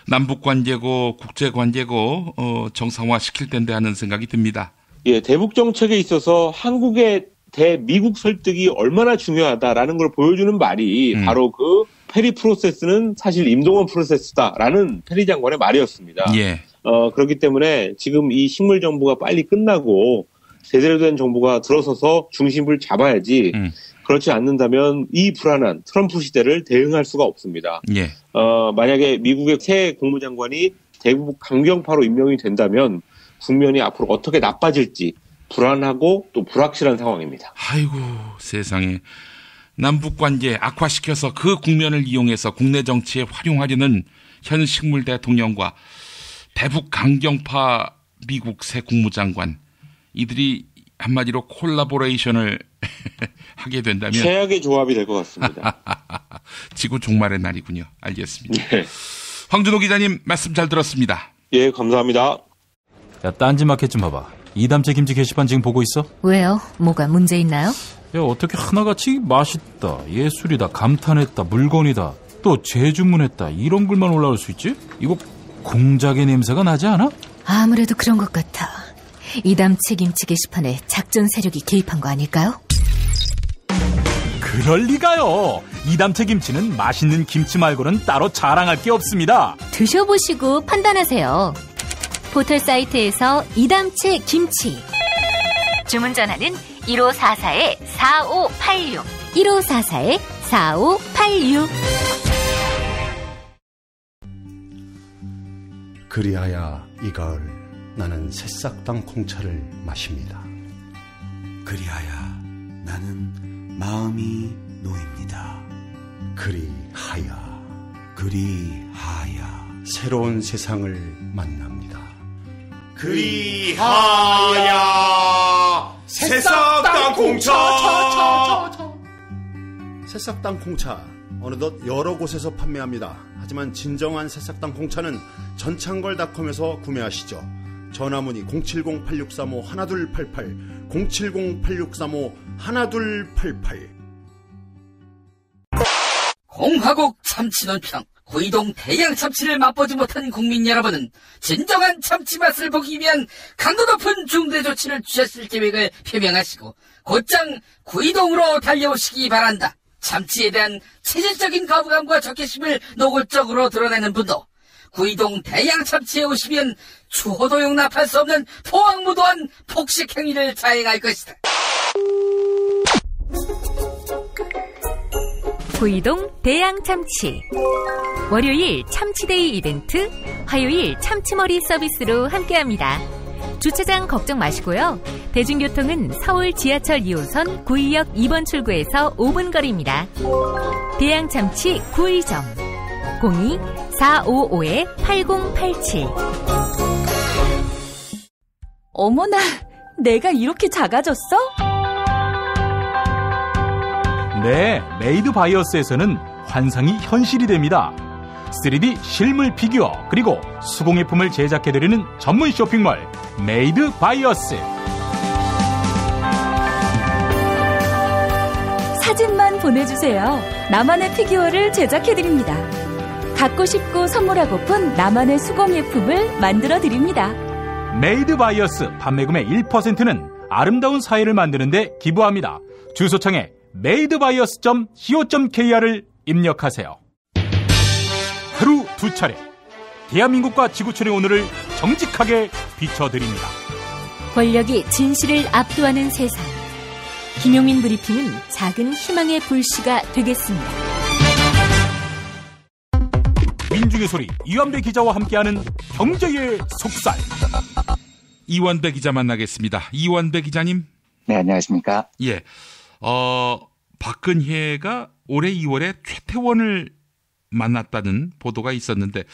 Speaker 10: 남북 관계고 국제 관계고 정상화 시킬 텐데 하는 생각이 듭니다.
Speaker 19: 예, 대북 정책에 있어서 한국의 대미국 설득이 얼마나 중요하다라는 걸 보여주는 말이 바로 그 페리 프로세스는 사실 임동원 프로세스다라는 페리 장관의 말이었습니다.
Speaker 10: 예.
Speaker 19: 그렇기 때문에 지금 이 식물 정부가 빨리 끝나고 제대로 된 정부가 들어서서 중심을 잡아야지 그렇지 않는다면 이 불안한 트럼프 시대를 대응할 수가 없습니다.
Speaker 10: 예.
Speaker 19: 만약에 미국의 새 국무장관이 대북 강경파로 임명이 된다면 국면이 앞으로 어떻게 나빠질지 불안하고 또 불확실한 상황입니다.
Speaker 10: 아이고 세상에. 남북관계 악화시켜서 그 국면을 이용해서 국내 정치에 활용하려는 현 식물 대통령과 대북 강경파 미국 새 국무장관 이들이 한마디로 콜라보레이션을 하게 된다면
Speaker 19: 최악의 조합이 될 것 같습니다.
Speaker 10: 지구 종말의 날이군요. 알겠습니다.
Speaker 19: 네.
Speaker 10: 황준호 기자님 말씀 잘 들었습니다.
Speaker 19: 예, 감사합니다.
Speaker 1: 야, 딴지마켓 좀 봐봐. 이담채 김치 게시판 지금 보고 있어?
Speaker 9: 왜요? 뭐가 문제 있나요?
Speaker 1: 야, 어떻게 하나같이 맛있다, 예술이다, 감탄했다, 물건이다, 또 재주문했다 이런 글만 올라올 수 있지? 이거 공작의 냄새가 나지 않아?
Speaker 9: 아무래도 그런 것 같아. 이담채 김치 게시판에 작전 세력이 개입한 거 아닐까요?
Speaker 1: 그럴 리가요. 이담채 김치는 맛있는 김치 말고는 따로 자랑할 게 없습니다.
Speaker 9: 드셔보시고 판단하세요. 포털 사이트에서 이담채 김치. 주문 전화는 1544-4586 1544-4586.
Speaker 20: 그리하여 이 가을 나는 새싹당 콩차를 마십니다.
Speaker 21: 그리하여 나는 마음이 놓입니다.
Speaker 20: 그리하여
Speaker 21: 새로운
Speaker 20: 세상을 만납니다.
Speaker 21: 그리하여 새싹당 콩차.
Speaker 20: 새싹당 콩차 어느덧 여러 곳에서 판매합니다. 하지만 진정한 새싹당 콩차는 전창걸닷컴에서 구매하시죠. 전화문의 070-8635-1288 070-8635-1288.
Speaker 14: 공화국 참치논평 구이동 대양 참치를 맛보지 못한 국민 여러분은 진정한 참치 맛을 보기 위한 강도 높은 중대 조치를 취하실 계획을 표명하시고 곧장 구이동으로 달려오시기 바란다. 참치에 대한 체질적인 거부감과 적개심을 노골적으로 드러내는 분도 구이동 대양 참치에 오시면 추호도 용납할 수 없는 포악무도한 폭식 행위를 자행할 것이다.
Speaker 3: 구이동 대양 참치. 월요일 참치데이 이벤트, 화요일 참치머리 서비스로 함께합니다. 주차장 걱정 마시고요. 대중교통은 서울 지하철 2호선 구의역 2번 출구에서 5분 거리입니다. 대양 참치 구의점 02-455-8087.
Speaker 11: 어머나, 내가 이렇게 작아졌어?
Speaker 1: 네, 메이드 바이어스에서는 환상이 현실이 됩니다. 3D 실물 피규어 그리고 수공예품을 제작해드리는 전문 쇼핑몰 메이드 바이어스.
Speaker 11: 사진만 보내주세요. 나만의 피규어를 제작해드립니다. 갖고 싶고 선물하고픈 나만의 수공예품을 만들어드립니다.
Speaker 1: 메이드 바이어스 판매금의 1%는 아름다운 사회를 만드는 데 기부합니다. 주소창에 madebias.co.kr을 입력하세요. 하루 2차례 대한민국과 지구촌의 오늘을 정직하게 비춰드립니다.
Speaker 9: 권력이 진실을 압도하는 세상. 김용민 브리핑은 작은 희망의 불씨가 되겠습니다.
Speaker 1: 민중의 소리 이완배 기자와 함께하는 경제의 속살.
Speaker 10: 이완배 기자 만나겠습니다. 이완배 기자님.
Speaker 22: 네, 안녕하십니까.
Speaker 10: 예. 박근혜가 올해 2월에 최태원을 만났다는 보도가 있었는데,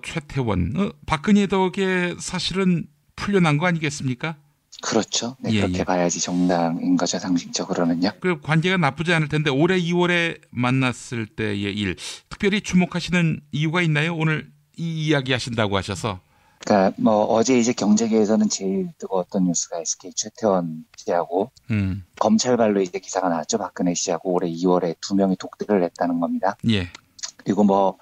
Speaker 10: 최태원, 박근혜 덕에 사실은 풀려난 거 아니겠습니까?
Speaker 22: 그렇죠. 네,
Speaker 10: 예,
Speaker 22: 그렇게
Speaker 10: 예.
Speaker 22: 봐야지 정당인 거죠, 상식적으로는요.
Speaker 10: 그 관계가 나쁘지 않을 텐데, 올해 2월에 만났을 때의 일, 특별히 주목하시는 이유가 있나요? 오늘 이 이야기 하신다고 하셔서.
Speaker 22: 그러니까 어제 이제 경제계에서는 제일 뜨거웠던 뉴스가 SK 최태원 씨하고 검찰발로 이제 기사가 나왔죠. 박근혜 씨하고 올해 2월에 2명이 독대를 했다는 겁니다.
Speaker 10: 예.
Speaker 22: 그리고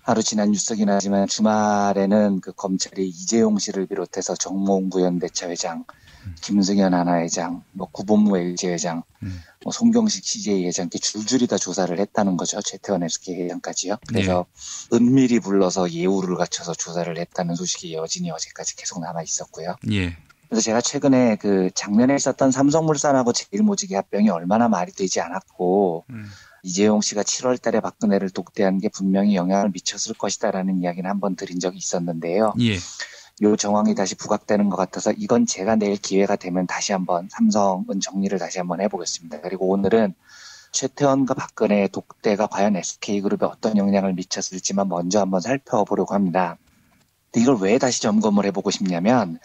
Speaker 22: 하루 지난 뉴스긴 하지만 주말에는 그 검찰이 이재용 씨를 비롯해서 정몽 부연대차 회장, 김승현 하나회장, 구본무 LG 회장, 송경식 CJ 회장 이렇게 줄줄이 다 조사를 했다는 거죠. 최태원 SK 회장까지요. 그래서 은밀히 불러서 예우를 갖춰서 조사를 했다는 소식이 여진이 어제까지 계속 남아 있었고요.
Speaker 10: 예.
Speaker 22: 그래서 제가 최근에 그 작년에 있었던 삼성물산하고 제일모직의 합병이 얼마나 말이 되지 않았고 이재용 씨가 7월 달에 박근혜를 독대한 게 분명히 영향을 미쳤을 것이다라는 이야기는 한번 드린 적이 있었는데요.
Speaker 10: 예.
Speaker 22: 요 정황이 다시 부각되는 것 같아서 이건 제가 내일 기회가 되면 다시 한번 삼성은 정리를 다시 한번 해보겠습니다. 그리고 오늘은 최태원과 박근혜의 독대가 과연 SK그룹에 어떤 영향을 미쳤을지만 먼저 한번 살펴보려고 합니다. 근데 이걸 왜 다시 점검을 해보고 싶냐면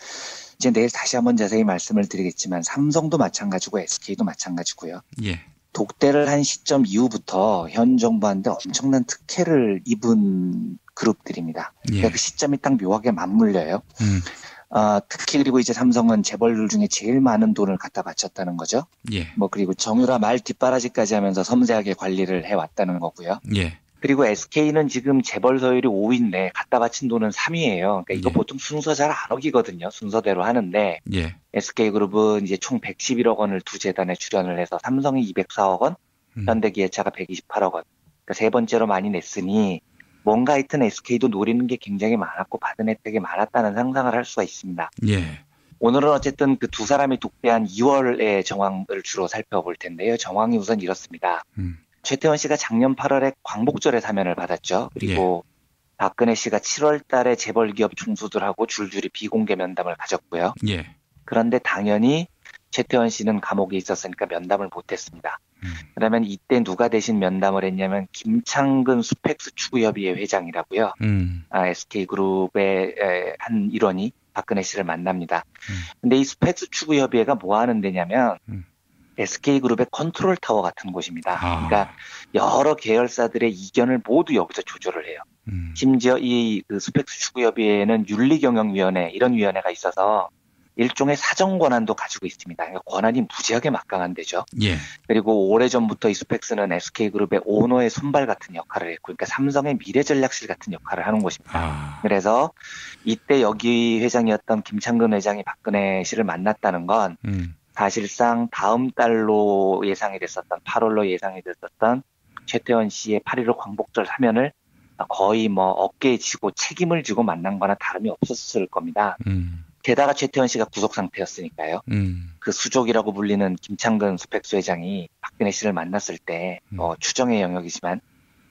Speaker 22: 이제 내일 다시 한번 자세히 말씀을 드리겠지만 삼성도 마찬가지고 SK도 마찬가지고요.
Speaker 10: 예.
Speaker 22: 독대를 한 시점 이후부터 현 정부한테 엄청난 특혜를 입은 그룹들입니다. 그러니까 그 시점이 딱 묘하게 맞물려요. 특히 그리고 이제 삼성은 재벌들 중에 제일 많은 돈을 갖다 바쳤다는 거죠.
Speaker 10: 예.
Speaker 22: 그리고 정유라 말 뒷바라지까지 하면서 섬세하게 관리를 해왔다는 거고요.
Speaker 10: 예.
Speaker 22: 그리고 SK는 지금 재벌 서열이 5위인데 갖다 바친 돈은 3위예요. 그러니까 이거 보통 순서 잘 안 어기거든요. 순서대로 하는데
Speaker 10: 예.
Speaker 22: SK그룹은 이제 총 111억 원을 두 재단에 출연을 해서 삼성이 204억 원, 현대기아차가 128억 원. 그러니까 세 번째로 많이 냈으니 뭔가 하여튼 SK도 노리는 게 굉장히 많았고 받은 혜택이 많았다는 상상을 할 수가 있습니다.
Speaker 10: 예.
Speaker 22: 오늘은 어쨌든 그 두 사람이 독대한 2월의 정황을 주로 살펴볼 텐데요. 정황이 우선 이렇습니다. 최태원 씨가 작년 8월에 광복절에 사면을 받았죠. 그리고 박근혜 씨가 7월 달에 재벌기업 총수들하고 줄줄이 비공개 면담을 가졌고요.
Speaker 10: 예.
Speaker 22: 그런데 당연히 최태원 씨는 감옥에 있었으니까 면담을 못했습니다. 그러면 이때 누가 대신 면담을 했냐면 김창근 수펙스 추구협의회 회장이라고요. SK그룹의 한 일원이 박근혜 씨를 만납니다. 근데 이 수펙스 추구협의회가 뭐 하는 데냐면 SK그룹의 컨트롤 타워 같은 곳입니다. 그러니까 여러 계열사들의 이견을 모두 여기서 조절을 해요. 심지어 이 그 수펙스 추구협의회에는 윤리경영위원회 이런 위원회가 있어서 일종의 사정 권한도 가지고 있습니다. 그러니까 권한이 무지하게 막강한 데죠.
Speaker 10: 예.
Speaker 22: 그리고 오래전부터 이 수펙스는 SK그룹의 오너의 손발 같은 역할을 했고, 그러니까 삼성의 미래전략실 같은 역할을 하는 곳입니다. 그래서 이때 여기 회장이었던 김창근 회장이 박근혜 씨를 만났다는 건 사실상 다음 달로 예상이 됐었던 8월로 예상이 됐었던 최태원 씨의 8.15 광복절 사면을 거의 뭐 어깨에 지고 책임을 지고 만난 거나 다름이 없었을 겁니다. 게다가 최태원 씨가 구속 상태였으니까요. 그 수족이라고 불리는 김창근 수펙스 회장이 박근혜 씨를 만났을 때 추정의 영역이지만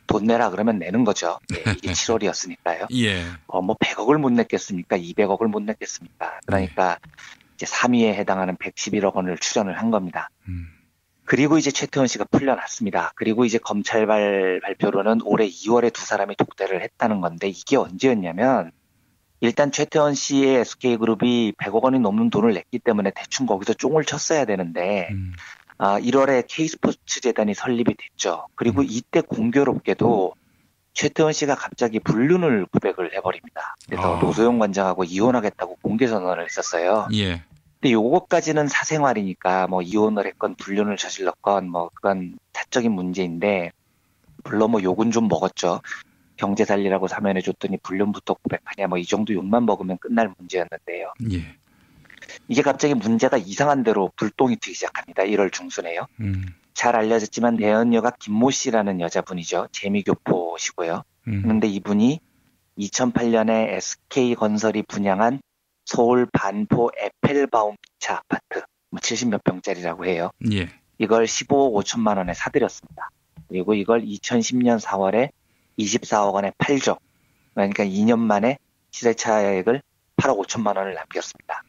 Speaker 22: 돈 내라 그러면 내는 거죠. 네, 이게 7월이었으니까요.
Speaker 10: 예.
Speaker 22: 뭐 100억을 못 냈겠습니까? 200억을 못 냈겠습니까? 그러니까 이제 3위에 해당하는 111억 원을 출연을 한 겁니다. 그리고 이제 최태원 씨가 풀려났습니다. 그리고 이제 검찰 발표로는 올해 2월에 두 사람이 독대를 했다는 건데 이게 언제였냐면 일단 최태원 씨의 SK그룹이 100억 원이 넘는 돈을 냈기 때문에 대충 거기서 쫑을 쳤어야 되는데 1월에 K스포츠재단이 설립이 됐죠. 그리고 이때 공교롭게도 최태원 씨가 갑자기 불륜을 고백을 해버립니다. 그래서 노소영 관장하고 이혼하겠다고 공개 선언을 했었어요.
Speaker 10: 예.
Speaker 22: 근데 요것까지는 사생활이니까 뭐 이혼을 했건 불륜을 저질렀건 뭐 그건 사적인 문제인데 물론 뭐 욕은 좀 먹었죠. 경제 살리라고 사면해줬더니 불륜부터 고백하냐 뭐 이 정도 욕만 먹으면 끝날 문제였는데요.
Speaker 10: 예.
Speaker 22: 이게 갑자기 문제가 이상한 대로 불똥이 튀기 시작합니다. 1월 중순에요. 잘 알려졌지만 내연녀가 김모 씨라는 여자분이죠. 재미교포시고요. 그런데 이분이 2008년에 SK건설이 분양한 서울 반포 에펠바움 기차 아파트 70몇 평짜리라고 해요.
Speaker 10: 예.
Speaker 22: 이걸 15억 5천만 원에 사들였습니다. 그리고 이걸 2010년 4월에 24억 원에 팔죠. 그러니까 2년 만에 시세차액을 8억 5천만 원을 남겼습니다.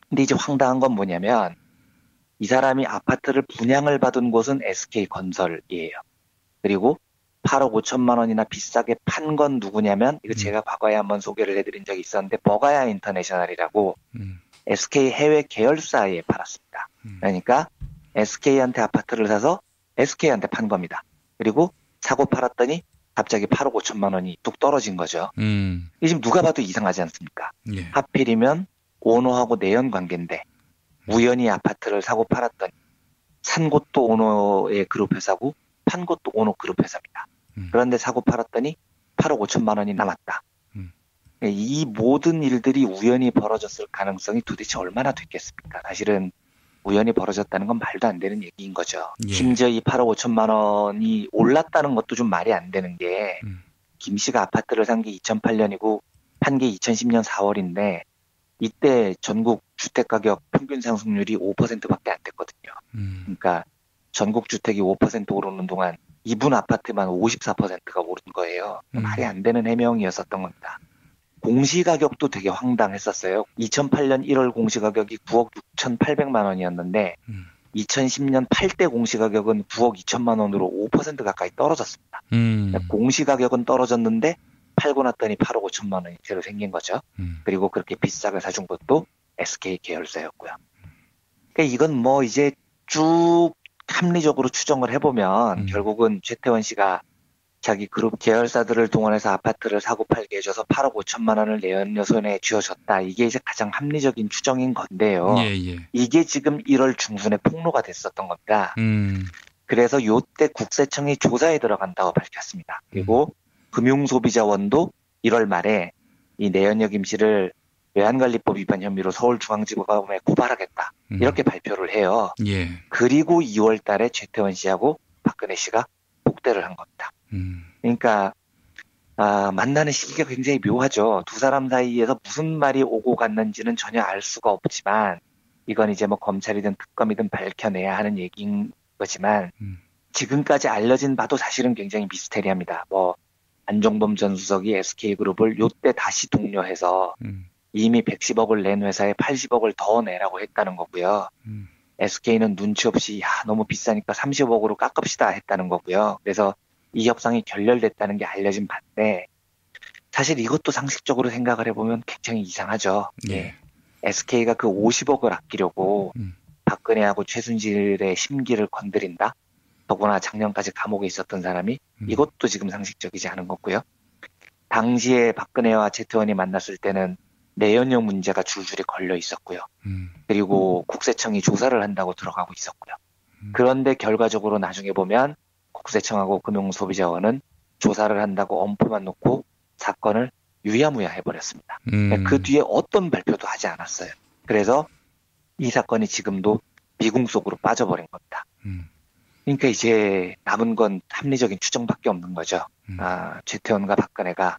Speaker 22: 근데 이제 황당한 건 뭐냐면 이 사람이 아파트를 분양을 받은 곳은 SK건설이에요. 그리고 8억 5천만 원이나 비싸게 판 건 누구냐면 이거 제가 과거에 한번 소개를 해드린 적이 있었는데 버가야 인터내셔널이라고 SK 해외 계열사에 팔았습니다. 그러니까 SK한테 아파트를 사서 SK한테 판 겁니다. 그리고 사고 팔았더니 갑자기 8억 5천만 원이 뚝 떨어진 거죠. 이게 지금 누가 봐도 이상하지 않습니까?
Speaker 10: 예.
Speaker 22: 하필이면 오너하고 내연 관계인데 우연히 아파트를 사고 팔았더니 산 곳도 오너의 그룹 회사고 판 곳도 오너 그룹 회사입니다. 그런데 사고 팔았더니 8억 5천만 원이 남았다. 이 모든 일들이 우연히 벌어졌을 가능성이 도대체 얼마나 됐겠습니까? 사실은 우연히 벌어졌다는 건 말도 안 되는 얘기인 거죠.
Speaker 10: 예.
Speaker 22: 심지어 이 8억 5천만 원이 올랐다는 것도 좀 말이 안 되는 게 김 씨가 아파트를 산 게 2008년이고 판 게 2010년 4월인데 이때 전국 주택가격 평균 상승률이 5%밖에 안 됐거든요. 그러니까 전국 주택이 5% 오르는 동안 이분 아파트만 54%가 오른 거예요. 말이 안 되는 해명이었었던 겁니다. 공시가격도 되게 황당했었어요. 2008년 1월 공시가격이 9억 6,800만 원이었는데 2010년 8대 공시가격은 9억 2천만 원으로 5% 가까이 떨어졌습니다. 공시가격은 떨어졌는데 팔고 났더니 8억 5천만 원이 새로 생긴 거죠. 그리고 그렇게 비싸게 사준 것도 SK 계열사였고요. 그러니까 이건 뭐 이제 쭉 합리적으로 추정을 해보면 결국은 최태원 씨가 자기 그룹 계열사들을 동원해서 아파트를 사고 팔게 해줘서 8억 5천만 원을 내연녀 손에 쥐어줬다. 이게 이제 가장 합리적인 추정인 건데요.
Speaker 10: 예, 예.
Speaker 22: 이게 지금 1월 중순에 폭로가 됐었던 겁니다. 그래서 요때 국세청이 조사에 들어간다고 밝혔습니다. 그리고 금융소비자원도 1월 말에 이 내연녀 김 씨를 외환관리법 위반 혐의로 서울중앙지검에 고발하겠다. 이렇게 발표를 해요.
Speaker 10: 예.
Speaker 22: 그리고 2월 달에 최태원 씨하고 박근혜 씨가 독대를 한 겁니다. 그러니까 만나는 시기가 굉장히 묘하죠. 두 사람 사이에서 무슨 말이 오고 갔는지는 전혀 알 수가 없지만 이건 이제 뭐 검찰이든 특검이든 밝혀내야 하는 얘기인 거지만 지금까지 알려진 바도 사실은 굉장히 미스테리합니다. 뭐 안종범 전 수석이 SK그룹을 요때 다시 독려해서 이미 110억을 낸 회사에 80억을 더 내라고 했다는 거고요. SK는 눈치 없이 너무 비싸니까 30억으로 깎읍시다 했다는 거고요. 그래서 이 협상이 결렬됐다는 게 알려진 바인데 사실 이것도 상식적으로 생각을 해보면 굉장히 이상하죠.
Speaker 10: 예.
Speaker 22: SK가 그 50억을 아끼려고 박근혜하고 최순실의 심기를 건드린다? 더구나 작년까지 감옥에 있었던 사람이 이것도 지금 상식적이지 않은 거고요. 당시에 박근혜와 최태원이 만났을 때는 내연녀 문제가 줄줄이 걸려 있었고요. 그리고 국세청이 조사를 한다고 들어가고 있었고요. 그런데 결과적으로 나중에 보면 국세청하고 금융소비자원은 조사를 한다고 엄포만 놓고 사건을 유야무야 해버렸습니다. 그 뒤에 어떤 발표도 하지 않았어요. 그래서 이 사건이 지금도 미궁 속으로 빠져버린 겁니다. 그러니까 이제 남은 건 합리적인 추정밖에 없는 거죠. 최태원과 박근혜가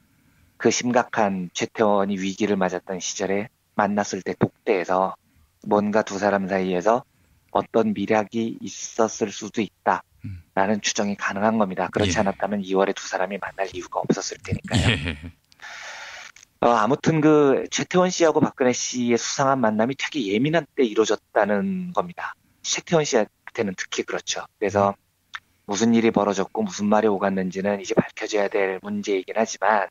Speaker 22: 그 심각한 최태원이 위기를 맞았던 시절에 만났을 때 독대에서 뭔가 두 사람 사이에서 어떤 미략이 있었을 수도 있다라는 추정이 가능한 겁니다. 그렇지 않았다면 2월에 두 사람이 만날 이유가 없었을 테니까요. 아무튼 그 최태원 씨하고 박근혜 씨의 수상한 만남이 되게 예민한 때 이루어졌다는 겁니다. 최태원 씨한테는 특히 그렇죠. 그래서 무슨 일이 벌어졌고 무슨 말이 오갔는지는 이제 밝혀져야 될 문제이긴 하지만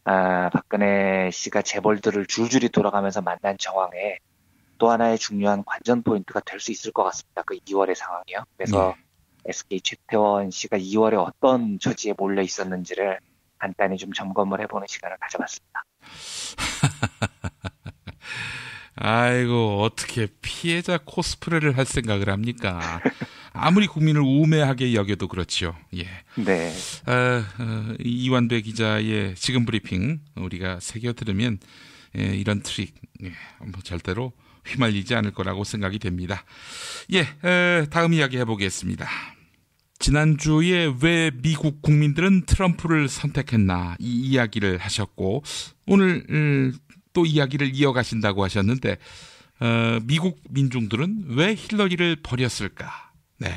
Speaker 22: 박근혜 씨가 재벌들을 줄줄이 돌아가면서 만난 정황에 또 하나의 중요한 관전 포인트가 될 수 있을 것 같습니다. 그 2월의 상황이요. 그래서 SK 최태원 씨가 2월에 어떤 처지에 몰려 있었는지를 간단히 좀 점검을 해보는 시간을 가져봤습니다.
Speaker 10: 아이고, 어떻게 피해자 코스프레를 할 생각을 합니까? 아무리 국민을 우매하게 여겨도 그렇죠. 예.
Speaker 22: 네.
Speaker 10: 이완배 기자의 지금 브리핑 우리가 새겨 들으면 이런 트릭 뭐 절대로 휘말리지 않을 거라고 생각이 됩니다. 다음 이야기 해보겠습니다. 지난주에 왜 미국 국민들은 트럼프를 선택했나 이 이야기를 하셨고 오늘 또 이야기를 이어가신다고 하셨는데 미국 민중들은 왜 힐러리를 버렸을까? 네,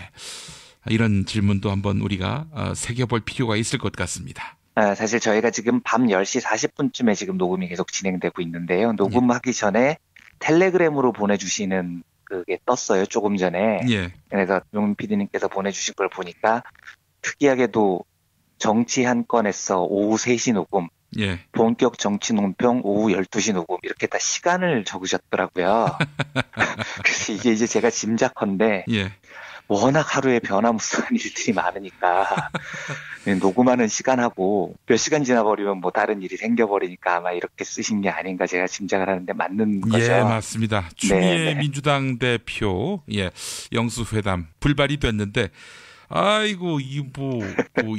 Speaker 10: 이런 질문도 한번 우리가 새겨볼 필요가 있을 것 같습니다.
Speaker 22: 사실 저희가 지금 밤 10시 40분쯤에 지금 녹음이 계속 진행되고 있는데요. 녹음하기 전에 텔레그램으로 보내주시는 그게 떴어요. 조금 전에. 그래서 용민 PD님께서 보내주신 걸 보니까 특이하게도 정치 한 건에서 오후 3시 녹음, 본격 정치 논평 오후 12시 녹음 이렇게 다 시간을 적으셨더라고요. 그래서 이게 이제 제가 짐작컨대 워낙 하루에 변화무쌍한 일들이 많으니까 녹음하는 시간하고 몇 시간 지나버리면 뭐 다른 일이 생겨버리니까 아마 이렇게 쓰신 게 아닌가 제가 짐작을 하는데 맞는 거죠.
Speaker 10: 예, 맞습니다. 추미애 민주당 대표 영수회담 불발이 됐는데 아이고,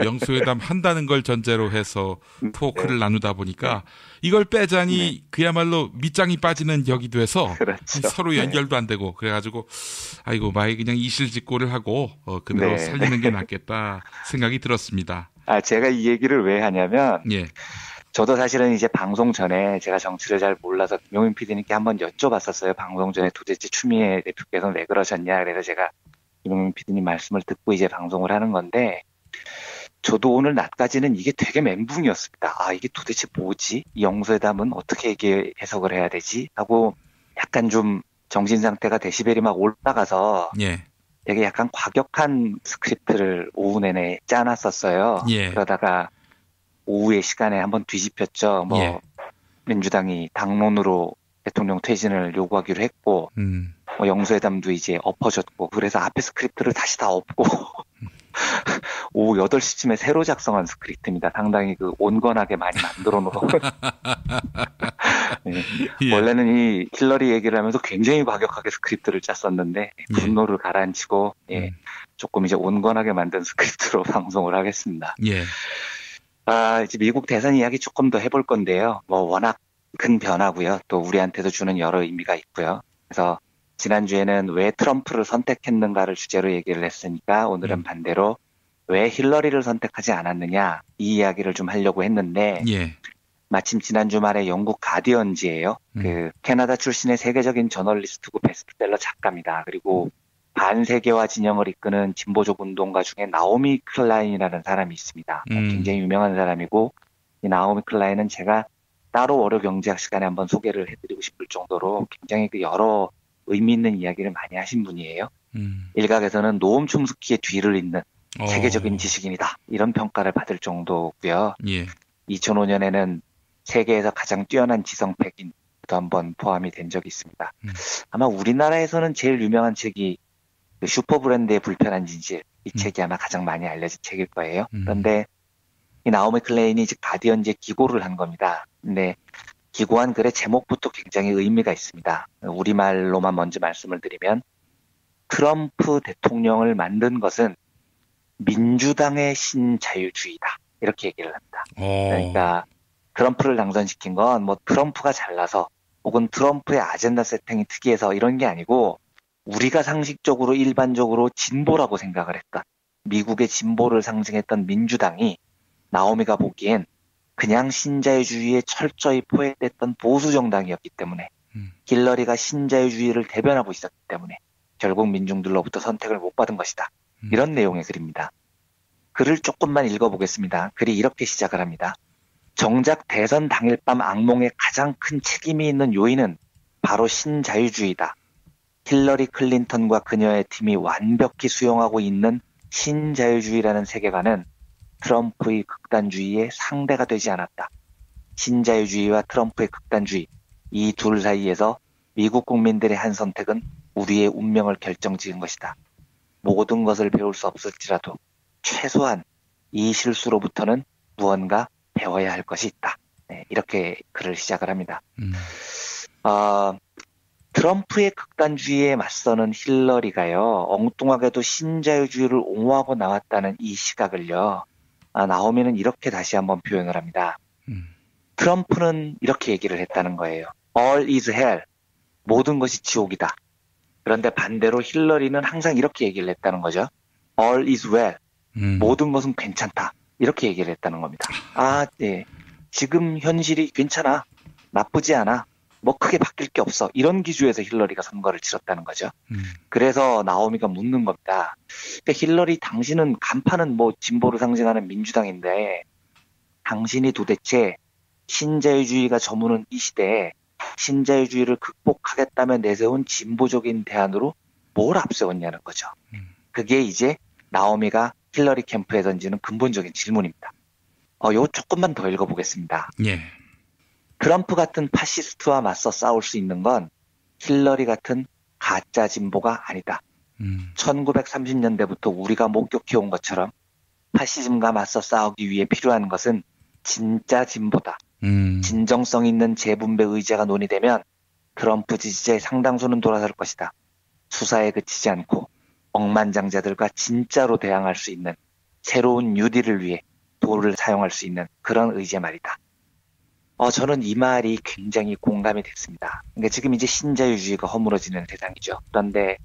Speaker 10: 영수회담 한다는 걸 전제로 해서 토크를 나누다 보니까 이걸 빼자니 그야말로 밑장이 빠지는 격이 돼서 서로 연결도 안 되고 그래가지고 아이고, 마에 그냥 이실직고를 하고 그대로 살리는 게 낫겠다 생각이 들었습니다.
Speaker 22: 제가 이 얘기를 왜 하냐면 저도 사실은 이제 방송 전에 제가 정치를 잘 몰라서 용민 PD님께 한번 여쭤봤었어요. 방송 전에 도대체 추미애 대표께서는 왜 그러셨냐. 그래서 제가 김용민 PD님 말씀을 듣고 이제 방송을 하는 건데 저도 오늘 낮까지는 이게 되게 멘붕이었습니다. 이게 도대체 뭐지? 이 영수회담은 어떻게 이게 해석을 해야 되지? 하고 약간 좀 정신 상태가 데시벨이 막 올라가서 되게 약간 과격한 스크립트를 오후 내내 짜놨었어요. 그러다가 오후의 시간에 한번 뒤집혔죠. 민주당이 당론으로 대통령 퇴진을 요구하기로 했고 영수회담도 이제 엎어졌고 그래서 앞에 스크립트를 다시 다 엎고 오후 8시쯤에 새로 작성한 스크립트입니다. 상당히 온건하게 많이 만들어 놓은 원래는 이 힐러리 얘기를 하면서 굉장히 과격하게 스크립트를 짰었는데 분노를 가라앉히고 조금 이제 온건하게 만든 스크립트로 방송을 하겠습니다. 이제 미국 대선 이야기 조금 더 해볼 건데요. 워낙 큰 변화고요. 또 우리한테도 주는 여러 의미가 있고요. 그래서 지난주에는 왜 트럼프를 선택했는가를 주제로 얘기를 했으니까 오늘은 반대로 왜 힐러리를 선택하지 않았느냐 이 이야기를 좀 하려고 했는데 마침 지난주 말에 영국 가디언지예요. 그 캐나다 출신의 세계적인 저널리스트고 베스트셀러 작가입니다. 그리고 반세계화 진영을 이끄는 진보적 운동가 중에 나오미 클라인이라는 사람이 있습니다. 굉장히 유명한 사람이고 이 나오미 클라인은 제가 따로 월요 경제학 시간에 한번 소개를 해드리고 싶을 정도로 굉장히 여러 의미 있는 이야기를 많이 하신 분이에요. 일각에서는 노엄 촘스키의 뒤를 잇는 세계적인 지식인이다. 이런 평가를 받을 정도고요. 2005년에는 세계에서 가장 뛰어난 지성 백인도 한번 포함이 된 적이 있습니다. 아마 우리나라에서는 제일 유명한 책이 슈퍼브랜드의 불편한 진실. 이 책이 아마 가장 많이 알려진 책일 거예요. 그런데 이 나오미 클레인이 이제 가디언지에 기고를 한 겁니다. 근데 기고한 글의 제목부터 굉장히 의미가 있습니다. 우리말로만 먼저 말씀을 드리면 트럼프 대통령을 만든 것은 민주당의 신자유주의다. 이렇게 얘기를 합니다. 그러니까 트럼프를 당선시킨 건 뭐 트럼프가 잘나서 혹은 트럼프의 아젠다 세팅이 특이해서 이런 게 아니고 우리가 상식적으로 일반적으로 진보라고 생각을 했던 미국의 진보를 상징했던 민주당이 나오미가 보기엔 그냥 신자유주의에 철저히 포획됐던 보수 정당이었기 때문에 힐러리가 신자유주의를 대변하고 있었기 때문에 결국 민중들로부터 선택을 못 받은 것이다. 이런 내용의 글입니다. 글을 조금만 읽어보겠습니다. 글이 이렇게 시작을 합니다. 정작 대선 당일 밤 악몽에 가장 큰 책임이 있는 요인은 바로 신자유주의다. 힐러리 클린턴과 그녀의 팀이 완벽히 수용하고 있는 신자유주의라는 세계관은 트럼프의 극단주의의 상대가 되지 않았다. 신자유주의와 트럼프의 극단주의, 이 둘 사이에서 미국 국민들의 한 선택은 우리의 운명을 결정지은 것이다. 모든 것을 배울 수 없을지라도 최소한 이 실수로부터는 무언가 배워야 할 것이 있다. 네, 이렇게 글을 시작을 합니다. 트럼프의 극단주의에 맞서는 힐러리가요, 엉뚱하게도 신자유주의를 옹호하고 나왔다는 이 시각을요, 나오미는 이렇게 다시 한번 표현을 합니다. 트럼프는 이렇게 얘기를 했다는 거예요. All is hell. 모든 것이 지옥이다. 그런데 반대로 힐러리는 항상 이렇게 얘기를 했다는 거죠. All is well. 모든 것은 괜찮다. 이렇게 얘기를 했다는 겁니다. 네. 지금 현실이 괜찮아. 나쁘지 않아. 뭐 크게 바뀔 게 없어. 이런 기조에서 힐러리가 선거를 치렀다는 거죠. 그래서 나오미가 묻는 겁니다. 그러니까 힐러리, 당신은 간판은 뭐 진보를 상징하는 민주당인데 당신이 도대체 신자유주의가 저무는 이 시대에 신자유주의를 극복하겠다며 내세운 진보적인 대안으로 뭘 앞세웠냐는 거죠. 그게 이제 나오미가 힐러리 캠프에 던지는 근본적인 질문입니다. 요 조금만 더 읽어보겠습니다.
Speaker 10: 예.
Speaker 22: 트럼프 같은 파시스트와 맞서 싸울 수 있는 건 힐러리 같은 가짜 진보가 아니다. 1930년대부터 우리가 목격해온 것처럼 파시즘과 맞서 싸우기 위해 필요한 것은 진짜 진보다. 진정성 있는 재분배 의제가 논의되면 트럼프 지지자의 상당수는 돌아설 것이다. 수사에 그치지 않고 억만장자들과 진짜로 대항할 수 있는 새로운 뉴딜을 위해 도를 사용할 수 있는 그런 의제 말이다. 저는 이 말이 굉장히 공감이 됐습니다. 그러니까 지금 이제 신자유주의가 허물어지는 세상이죠. 그런데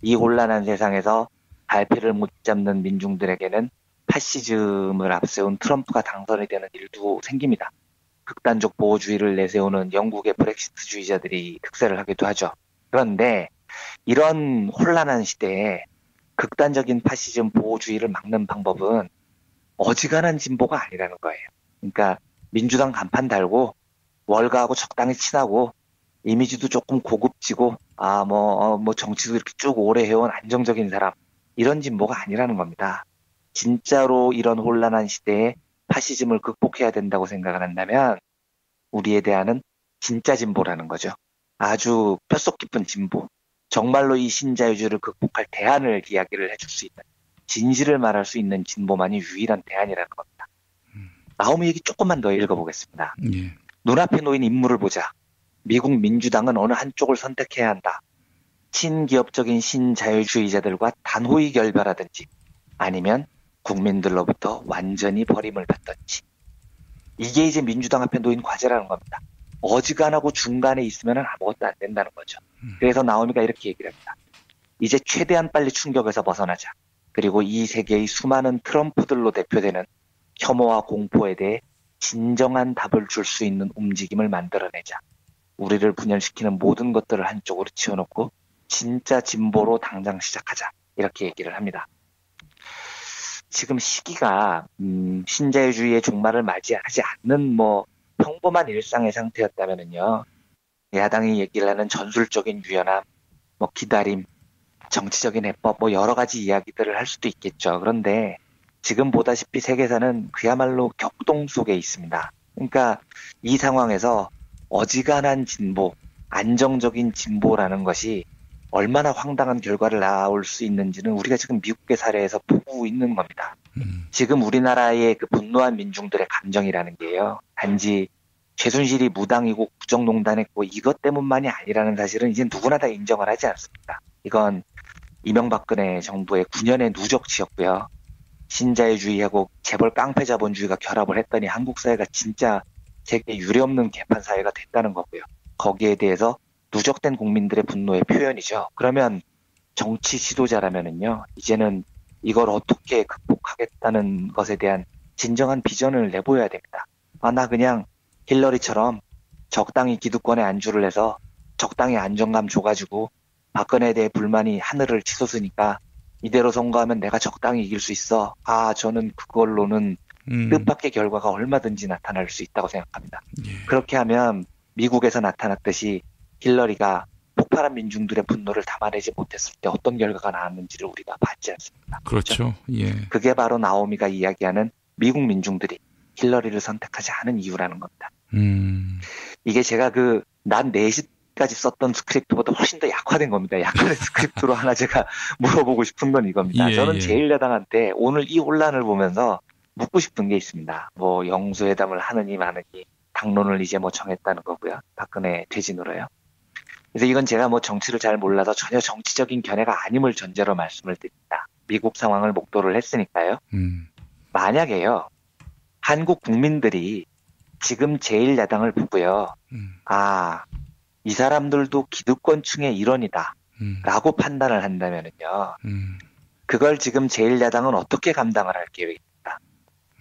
Speaker 22: 이 혼란한 세상에서 발표를 못 잡는 민중들에게는 파시즘을 앞세운 트럼프가 당선이 되는 일도 생깁니다. 극단적 보호주의를 내세우는 영국의 브렉시트주의자들이 득세를 하기도 하죠. 그런데 이런 혼란한 시대에 극단적인 파시즘 보호주의를 막는 방법은 어지간한 진보가 아니라는 거예요. 그러니까 민주당 간판 달고 월가하고 적당히 친하고 이미지도 조금 고급지고 뭐 정치도 이렇게 쭉 오래 해온 안정적인 사람, 이런 진보가 아니라는 겁니다. 진짜로 이런 혼란한 시대에 파시즘을 극복해야 된다고 생각을 한다면 우리의 대안은 진짜 진보라는 거죠. 아주 뼛속 깊은 진보, 정말로 이 신자유주의를 극복할 대안을 이야기를 해줄 수 있는, 진실을 말할 수 있는 진보만이 유일한 대안이라는 겁니다. 나오미 얘기 조금만 더 읽어보겠습니다.
Speaker 10: 예.
Speaker 22: 눈앞에 놓인 인물을 보자. 미국 민주당은 어느 한쪽을 선택해야 한다. 친기업적인 신자유주의자들과 단호히 결별하든지 아니면 국민들로부터 완전히 버림을 받든지. 이게 이제 민주당 앞에 놓인 과제라는 겁니다. 어지간하고 중간에 있으면 아무것도 안 된다는 거죠. 그래서 나오미가 이렇게 얘기를 합니다. 이제 최대한 빨리 충격에서 벗어나자. 그리고 이 세계의 수많은 트럼프들로 대표되는 혐오와 공포에 대해 진정한 답을 줄 수 있는 움직임을 만들어내자. 우리를 분열시키는 모든 것들을 한쪽으로 치워놓고 진짜 진보로 당장 시작하자. 이렇게 얘기를 합니다. 지금 시기가 신자유주의의 종말을 맞이하지 않는 평범한 일상의 상태였다면은요, 야당이 얘기를 하는 전술적인 유연함, 기다림, 정치적인 해법, 여러 가지 이야기들을 할 수도 있겠죠. 그런데 지금 보다시피 세계사는 그야말로 격동 속에 있습니다. 그러니까 이 상황에서 어지간한 진보, 안정적인 진보라는 것이 얼마나 황당한 결과를 낳을 수 있는지는 우리가 지금 미국의 사례에서 보고 있는 겁니다. 지금 우리나라의 그 분노한 민중들의 감정이라는 게요, 단지 최순실이 무당이고 국정농단했고 이것 때문만이 아니라는 사실은 이제 누구나 다 인정을 하지 않습니까? 이건 이명박근혜 정부의 9년의 누적치였고요. 신자유주의하고 재벌 깡패 자본주의가 결합을 했더니 한국 사회가 진짜 세계 유례없는 개판 사회가 됐다는 거고요. 거기에 대해서 누적된 국민들의 분노의 표현이죠. 그러면 정치 지도자라면은요, 이제는 이걸 어떻게 극복하겠다는 것에 대한 진정한 비전을 내보여야 됩니다. 나 그냥 힐러리처럼 적당히 기득권에 안주를 해서 적당히 안정감 줘가지고 박근혜에 대해 불만이 하늘을 치솟으니까 이대로 선거하면 내가 적당히 이길 수 있어. 저는 그걸로는 뜻밖의 결과가 얼마든지 나타날 수 있다고 생각합니다. 그렇게 하면 미국에서 나타났듯이 힐러리가 폭발한 민중들의 분노를 담아내지 못했을 때 어떤 결과가 나왔는지를 우리가 봤지 않습니까?
Speaker 10: 그렇죠. 예.
Speaker 22: 그게 바로 나오미가 이야기하는 미국 민중들이 힐러리를 선택하지 않은 이유라는 겁니다. 이게 제가 난 4시까지 썼던 스크립트보다 훨씬 더 약화된 겁니다. 약화된 스크립트로 하나 제가 물어보고 싶은 건 이겁니다. 저는 제1야당한테 오늘 이 혼란을 보면서 묻고 싶은 게 있습니다. 영수회담을 하느니 마느니 당론을 이제 정했다는 거고요. 박근혜 퇴진으로요. 그래서 이건 제가 정치를 잘 몰라서 전혀 정치적인 견해가 아님을 전제로 말씀을 드립니다. 미국 상황을 목도를 했으니까요. 만약에요, 한국 국민들이 지금 제1야당을 보고요. 이 사람들도 기득권층의 일원이다. 라고 판단을 한다면은요. 그걸 지금 제1야당은 어떻게 감당을 할 계획입니까?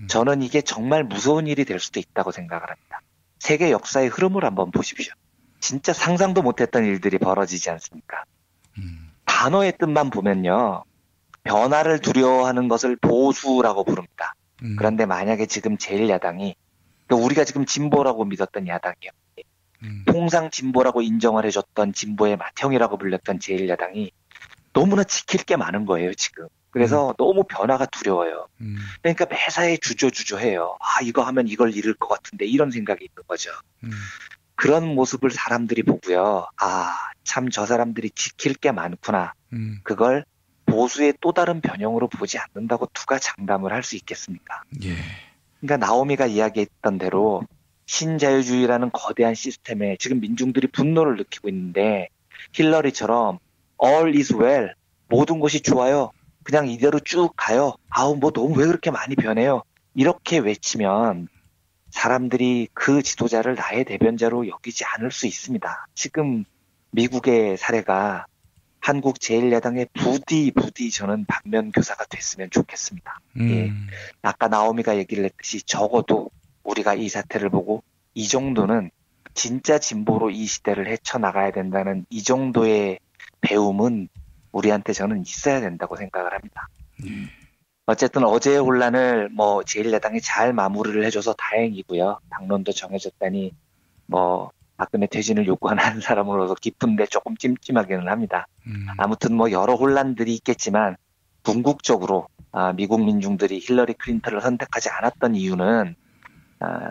Speaker 22: 저는 이게 정말 무서운 일이 될 수도 있다고 생각을 합니다. 세계 역사의 흐름을 한번 보십시오. 진짜 상상도 못했던 일들이 벌어지지 않습니까? 단어의 뜻만 보면요. 변화를 두려워하는 것을 보수라고 부릅니다. 그런데 만약에 지금 제1야당이 우리가 지금 진보라고 믿었던 야당이요. 통상 진보라고 인정을 해줬던 진보의 맏형이라고 불렸던 제1야당이 너무나 지킬 게 많은 거예요, 지금. 그래서 너무 변화가 두려워요. 그러니까 매사에 주저주저해요. 이거 하면 이걸 잃을 것 같은데 이런 생각이 있는 거죠. 그런 모습을 사람들이 보고요. 참 저 사람들이 지킬 게 많구나. 그걸 보수의 또 다른 변형으로 보지 않는다고 누가 장담을 할 수 있겠습니까? 그러니까 나오미가 이야기했던 대로 신자유주의라는 거대한 시스템에 지금 민중들이 분노를 느끼고 있는데 힐러리처럼 all is well, 모든 것이 좋아요. 그냥 이대로 쭉 가요. 너무 왜 그렇게 많이 변해요. 이렇게 외치면 사람들이 그 지도자를 나의 대변자로 여기지 않을 수 있습니다. 지금 미국의 사례가 한국 제1야당의 부디 저는 반면교사가 됐으면 좋겠습니다. 아까 나오미가 얘기를 했듯이 적어도 우리가 이 사태를 보고 이 정도는 진짜 진보로 이 시대를 헤쳐나가야 된다는 이 정도의 배움은 우리한테 저는 있어야 된다고 생각을 합니다. 어쨌든 어제의 혼란을 제1야당이 잘 마무리를 해줘서 다행이고요. 당론도 정해졌다니 박근혜 퇴진을 요구하는 한 사람으로서 기쁜데 조금 찜찜하기는 합니다. 아무튼 여러 혼란들이 있겠지만 궁극적으로 미국 민중들이 힐러리 클린턴을 선택하지 않았던 이유는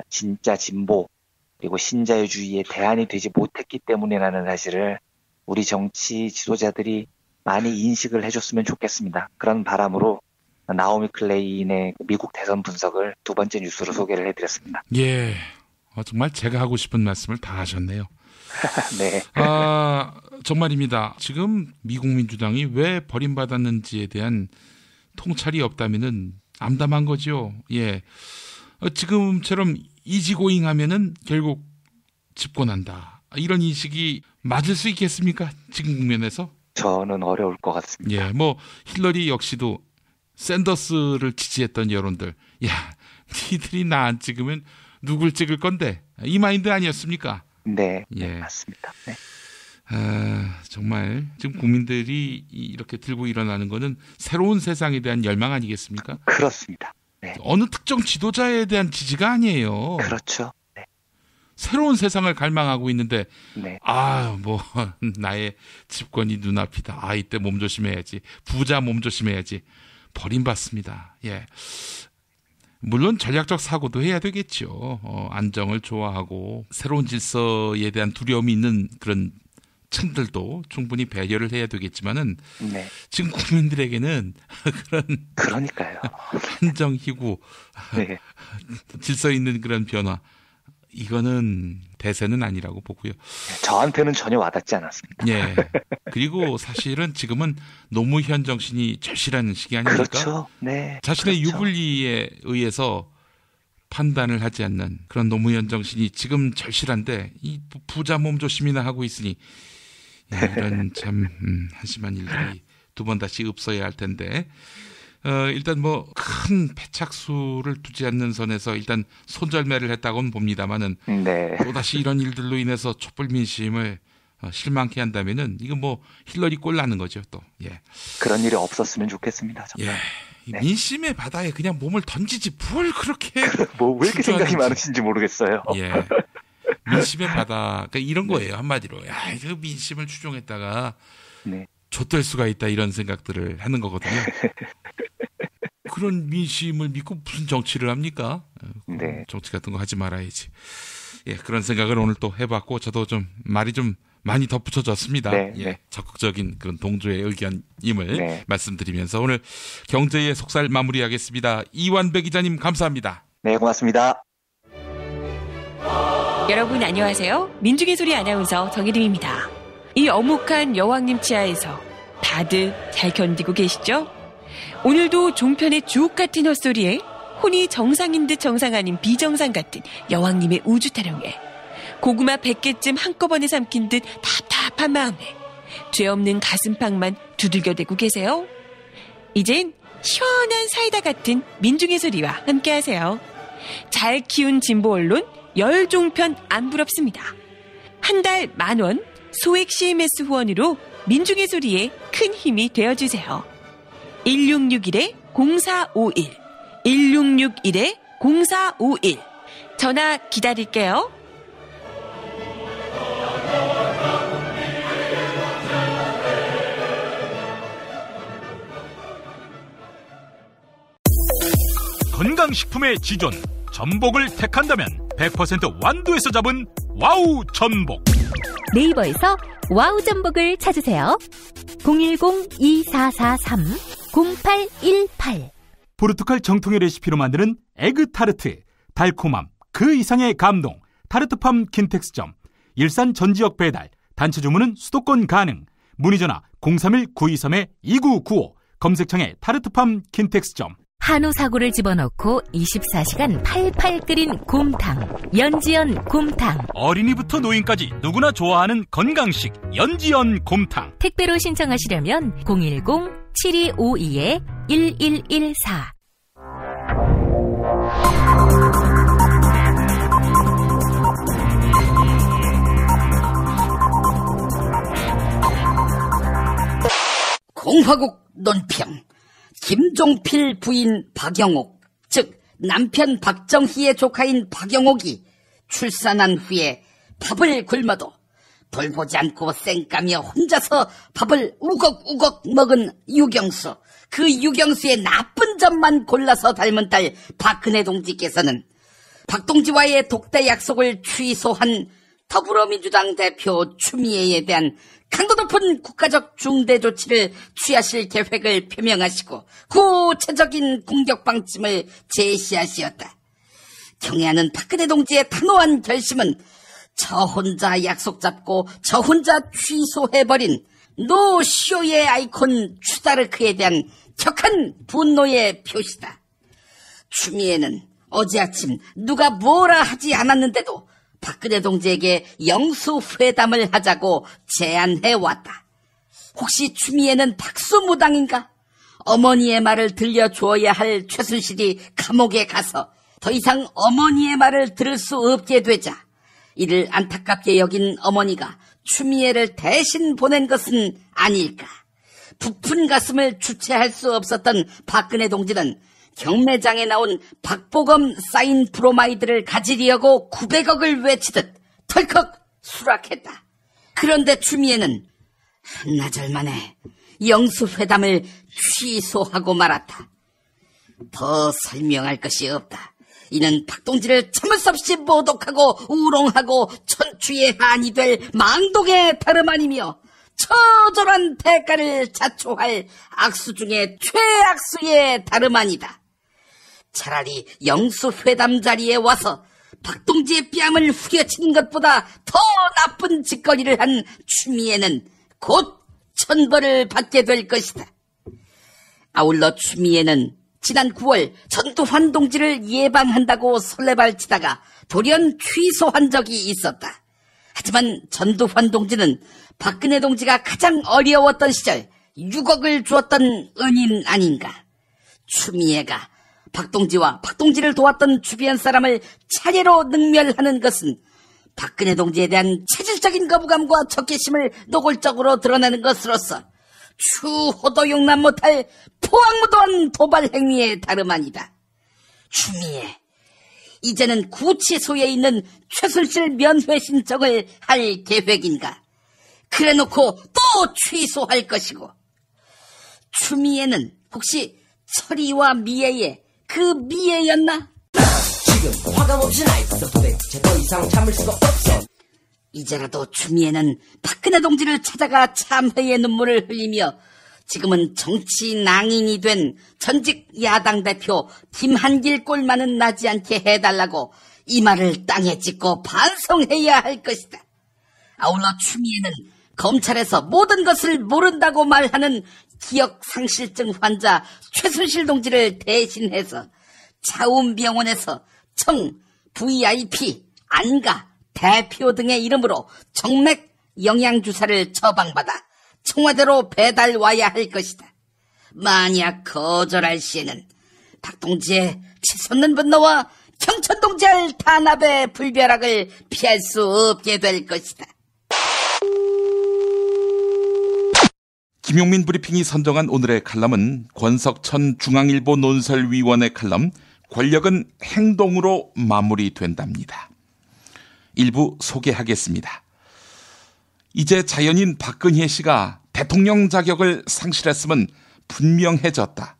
Speaker 22: 진짜 진보 그리고 신자유주의의 대안이 되지 못했기 때문이라는 사실을 우리 정치 지도자들이 많이 인식을 해줬으면 좋겠습니다. 그런 바람으로 나오미 클레인의 미국 대선 분석을 두 번째 뉴스로 소개를 해드렸습니다.
Speaker 10: 예, 정말 제가 하고 싶은 말씀을 다 하셨네요.
Speaker 22: 네.
Speaker 10: 정말입니다. 지금 미국 민주당이 왜 버림받았는지에 대한 통찰이 없다면은 암담한 거죠. 예. 지금처럼 이지고잉하면은 결국 집권한다. 이런 인식이 맞을 수 있겠습니까? 지금 국면에서?
Speaker 22: 저는 어려울 것 같습니다.
Speaker 10: 예, 힐러리 역시도 샌더스를 지지했던 여론들, 니들이 나 안 찍으면 누굴 찍을 건데 이 마인드 아니었습니까?
Speaker 22: 네, 맞습니다. 네.
Speaker 10: 정말 지금 국민들이 이렇게 들고 일어나는 거는 새로운 세상에 대한 열망 아니겠습니까?
Speaker 22: 그렇습니다. 네.
Speaker 10: 어느 특정 지도자에 대한 지지가 아니에요.
Speaker 22: 그렇죠. 네.
Speaker 10: 새로운 세상을 갈망하고 있는데
Speaker 22: 네.
Speaker 10: 나의 집권이 눈앞이다. 이때 몸조심해야지. 부자 몸조심해야지. 버림받습니다. 예. 물론 전략적 사고도 해야 되겠죠. 안정을 좋아하고 새로운 질서에 대한 두려움이 있는 그런 층들도 충분히 배려를 해야 되겠지만은
Speaker 22: 네.
Speaker 10: 지금 국민들에게는
Speaker 22: 그러니까요.
Speaker 10: 안정희고
Speaker 22: 네.
Speaker 10: 질서 있는 그런 변화 이거는 대세는 아니라고 보고요.
Speaker 22: 저한테는 전혀 와닿지 않았습니다.
Speaker 10: 예. 그리고 사실은 지금은 노무현 정신이 절실한 시기 아닙니까?
Speaker 22: 그렇죠. 네.
Speaker 10: 자신의
Speaker 22: 그렇죠.
Speaker 10: 유불리에 의해서 판단을 하지 않는 그런 노무현 정신이 지금 절실한데 이 부자 몸조심이나 하고 있으니 이런 참 한심한 일들이 두 번 다시 없어야 할 텐데 일단 뭐 큰 패착수를 두지 않는 선에서 일단 손절매를 했다고는 봅니다만은
Speaker 22: 네.
Speaker 10: 또 다시 이런 일들로 인해서 촛불 민심을 실망케 한다면은 이거 뭐 힐러리 꼴 나는 거죠 또. 예.
Speaker 22: 그런 일이 없었으면 좋겠습니다. 정말.
Speaker 10: 예.
Speaker 22: 네.
Speaker 10: 민심의 바다에 그냥 몸을 던지지 뭘 그렇게
Speaker 22: 뭐 왜 이렇게 생각이 많으신지 모르겠어요.
Speaker 10: 예. 민심의 바다 그러니까 이런 거예요 한마디로. 야, 그 민심을 추종했다가
Speaker 22: 네.
Speaker 10: 좆될 수가 있다 이런 생각들을 하는 거거든요. 그런 민심을 믿고 무슨 정치를 합니까?
Speaker 22: 네.
Speaker 10: 정치 같은 거 하지 말아야지. 예, 그런 생각을 오늘 또 해봤고 저도 좀 말이 좀 많이 덧붙여졌습니다.
Speaker 22: 네,
Speaker 10: 예,
Speaker 22: 네.
Speaker 10: 적극적인 그런 동조의 의견임을
Speaker 22: 네.
Speaker 10: 말씀드리면서 오늘 경제의 속살 마무리하겠습니다. 이완배 기자님 감사합니다.
Speaker 22: 네, 고맙습니다.
Speaker 4: 여러분 안녕하세요. 민중의 소리 아나운서 정혜림입니다. 이 어묵한 여왕님 치하에서 다들 잘 견디고 계시죠? 오늘도 종편의 주옥 같은 헛소리에 혼이 정상인 듯 정상 아닌 비정상 같은 여왕님의 우주 타령에 고구마 100개쯤 한꺼번에 삼킨 듯 답답한 마음에 죄 없는 가슴팍만 두들겨대고 계세요. 이젠 시원한 사이다 같은 민중의 소리와 함께하세요. 잘 키운 진보 언론 열종편 안 부럽습니다. 한 달 10,000원 소액 CMS 후원으로 민중의 소리에 큰 힘이 되어주세요. 1661-0451 1661-0451 전화 기다릴게요.
Speaker 1: 건강식품의 지존 전복을 택한다면 100% 완도에서 잡은 와우 전복.
Speaker 3: 네이버에서 와우 전복을 찾으세요. 010-2443-0818
Speaker 1: 포르투갈 정통의 레시피로 만드는 에그 타르트. 달콤함 그 이상의 감동. 타르트팜 킨텍스점. 일산 전 지역 배달. 단체 주문은 수도권 가능. 문의전화 031-923-2995. 검색창에 타르트팜 킨텍스점.
Speaker 3: 한우 사고를 집어넣고 24시간 팔팔 끓인 곰탕. 연지연 곰탕.
Speaker 1: 어린이부터 노인까지 누구나 좋아하는 건강식 연지연 곰탕.
Speaker 3: 택배로 신청하시려면 010-7252-1114.
Speaker 14: 공화국 논평. 김종필 부인 박영옥, 즉 남편 박정희의 조카인 박영옥이 출산한 후에 밥을 굶어도 돌보지 않고 쌩까며 혼자서 밥을 우걱우걱 먹은 유경수. 그 유경수의 나쁜 점만 골라서 닮은 딸 박근혜 동지께서는 박동지와의 독대 약속을 취소한 더불어민주당 대표 추미애에 대한 강도 높은 국가적 중대 조치를 취하실 계획을 표명하시고 구체적인 공격 방침을 제시하시었다. 경애하는 박근혜 동지의 단호한 결심은 저 혼자 약속 잡고 저 혼자 취소해버린 노쇼의 아이콘 추다르크에 대한 격한 분노의 표시다. 추미애는 어제 아침 누가 뭐라 하지 않았는데도 박근혜 동지에게 영수회담을 하자고 제안해왔다. 혹시 추미애는 박수무당인가? 어머니의 말을 들려주어야 할 최순실이 감옥에 가서 더 이상 어머니의 말을 들을 수 없게 되자 이를 안타깝게 여긴 어머니가 추미애를 대신 보낸 것은 아닐까. 부푼 가슴을 주체할 수 없었던 박근혜 동지는 경매장에 나온 박보검 사인 브로마이드를 가지려고 900억을 외치듯 털컥 수락했다. 그런데 추미애는 한나절 만에 영수회담을 취소하고 말았다. 더 설명할 것이 없다. 이는 박동지를 참을 수 없이 모독하고 우롱하고 천추의 한이 될 망독의 다름 아니며 처절한 대가를 자초할 악수 중에 최악수의 다름 아니다. 차라리 영수회담 자리에 와서 박동지의 뺨을 후려치는 것보다 더 나쁜 짓거리를 한 추미애는 곧 천벌을 받게 될 것이다. 아울러 추미애는 지난 9월 전두환 동지를 예방한다고 설레발치다가 돌연 취소한 적이 있었다. 하지만 전두환 동지는 박근혜 동지가 가장 어려웠던 시절 6억을 주었던 은인 아닌가. 추미애가 박동지와 박동지를 도왔던 주변 사람을 차례로 능멸하는 것은 박근혜 동지에 대한 체질적인 거부감과 적개심을 노골적으로 드러내는 것으로서 추호도 용납 못할 포악무도한 도발 행위에 다름 아니다. 추미애, 이제는 구치소에 있는 최순실 면회 신청을 할 계획인가? 그래놓고 또 취소할 것이고. 추미애는 혹시 철이와 미애의 그 미애였나?
Speaker 5: 지금 화감 없이 나 있어. 도대체 더 이상 참을 수가 없어.
Speaker 14: 이제라도 추미애는 박근혜 동지를 찾아가 참회의 눈물을 흘리며 지금은 정치 낭인이 된 전직 야당 대표 김한길 꼴만은 나지 않게 해달라고 이 말을 땅에 찍고 반성해야 할 것이다. 아울러 추미애는 검찰에서 모든 것을 모른다고 말하는 기억상실증 환자 최순실 동지를 대신해서 차움병원에서 청, VIP, 안가, 대표 등의 이름으로 정맥 영양주사를 처방받아 청와대로 배달 와야 할 것이다. 만약 거절할 시에는 박동지의 치솟는 분노와 경천동지할 탄압의 불벼락을 피할 수 없게 될 것이다.
Speaker 10: 김용민 브리핑이 선정한 오늘의 칼럼은 권석천 중앙일보 논설위원의 칼럼 권력은 행동으로 마무리된답니다. 일부 소개하겠습니다. 이제 자연인 박근혜 씨가 대통령 자격을 상실했음은 분명해졌다.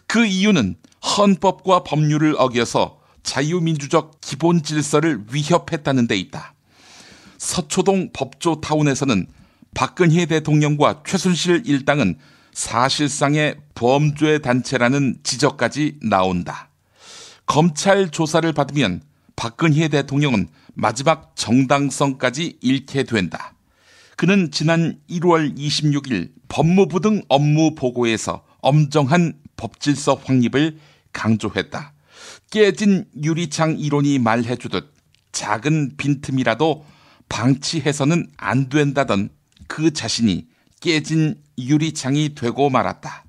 Speaker 10: 그 이유는 헌법과 법률을 어겨서 자유민주적 기본 질서를 위협했다는 데 있다. 서초동 법조타운에서는 박근혜 대통령과 최순실 일당은 사실상의 범죄 단체라는 지적까지 나온다. 검찰 조사를 받으면 박근혜 대통령은 마지막 정당성까지 잃게 된다. 그는 지난 1월 26일 법무부 등 업무 보고에서 엄정한 법질서 확립을 강조했다. 깨진 유리창 이론이 말해주듯 작은 빈틈이라도 방치해서는 안 된다던 그 자신이 깨진 유리창이 되고 말았다.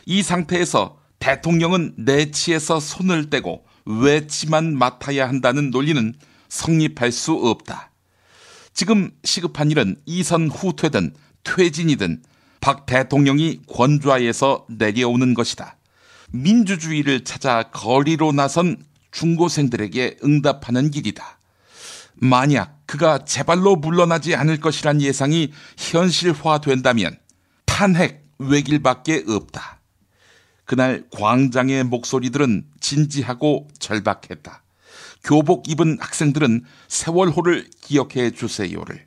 Speaker 10: 이 상태에서 대통령은 내치에서 손을 떼고 외치만 맡아야 한다는 논리는 성립할 수 없다. 지금 시급한 일은 이선 후퇴든 퇴진이든 박 대통령이 권좌에서 내려오는 것이다. 민주주의를 찾아 거리로 나선 중고생들에게 응답하는 길이다. 만약 그가 제발로 물러나지 않을 것이란 예상이 현실화된다면 탄핵 외길밖에 없다. 그날 광장의 목소리들은 진지하고 절박했다. 교복 입은 학생들은 세월호를 기억해 주세요를,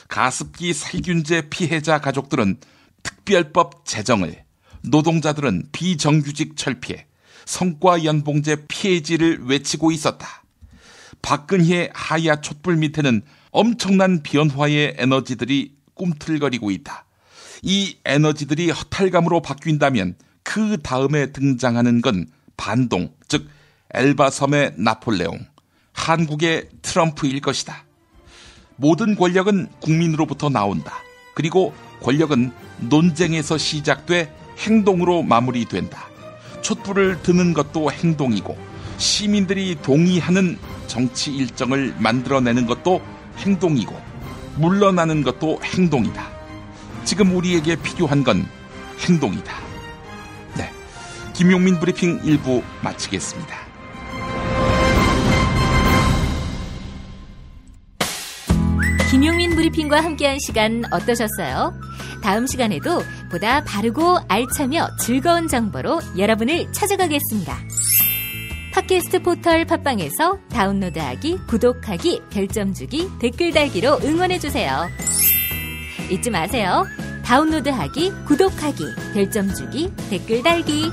Speaker 10: 가습기 살균제 피해자 가족들은 특별법 제정을, 노동자들은 비정규직 철폐, 성과연봉제 폐지를 외치고 있었다. 박근혜 하야 촛불 밑에는 엄청난 변화의 에너지들이 꿈틀거리고 있다. 이 에너지들이 허탈감으로 바뀐다면 그 다음에 등장하는 건 반동, 즉 엘바섬의 나폴레옹, 한국의 트럼프일 것이다. 모든 권력은 국민으로부터 나온다. 그리고 권력은 논쟁에서 시작돼 행동으로 마무리된다. 촛불을 드는 것도 행동이고 시민들이 동의하는 정치 일정을 만들어내는 것도 행동이고 물러나는 것도 행동이다. 지금 우리에게 필요한 건 행동이다. 네, 김용민 브리핑 1부 마치겠습니다.
Speaker 3: 김용민 브리핑과 함께한 시간 어떠셨어요? 다음 시간에도 보다 바르고 알차며 즐거운 정보로 여러분을 찾아가겠습니다. 팟캐스트 포털 팟빵에서 다운로드하기, 구독하기, 별점 주기, 댓글 달기로 응원해주세요. 잊지 마세요. 다운로드하기, 구독하기, 별점 주기, 댓글 달기.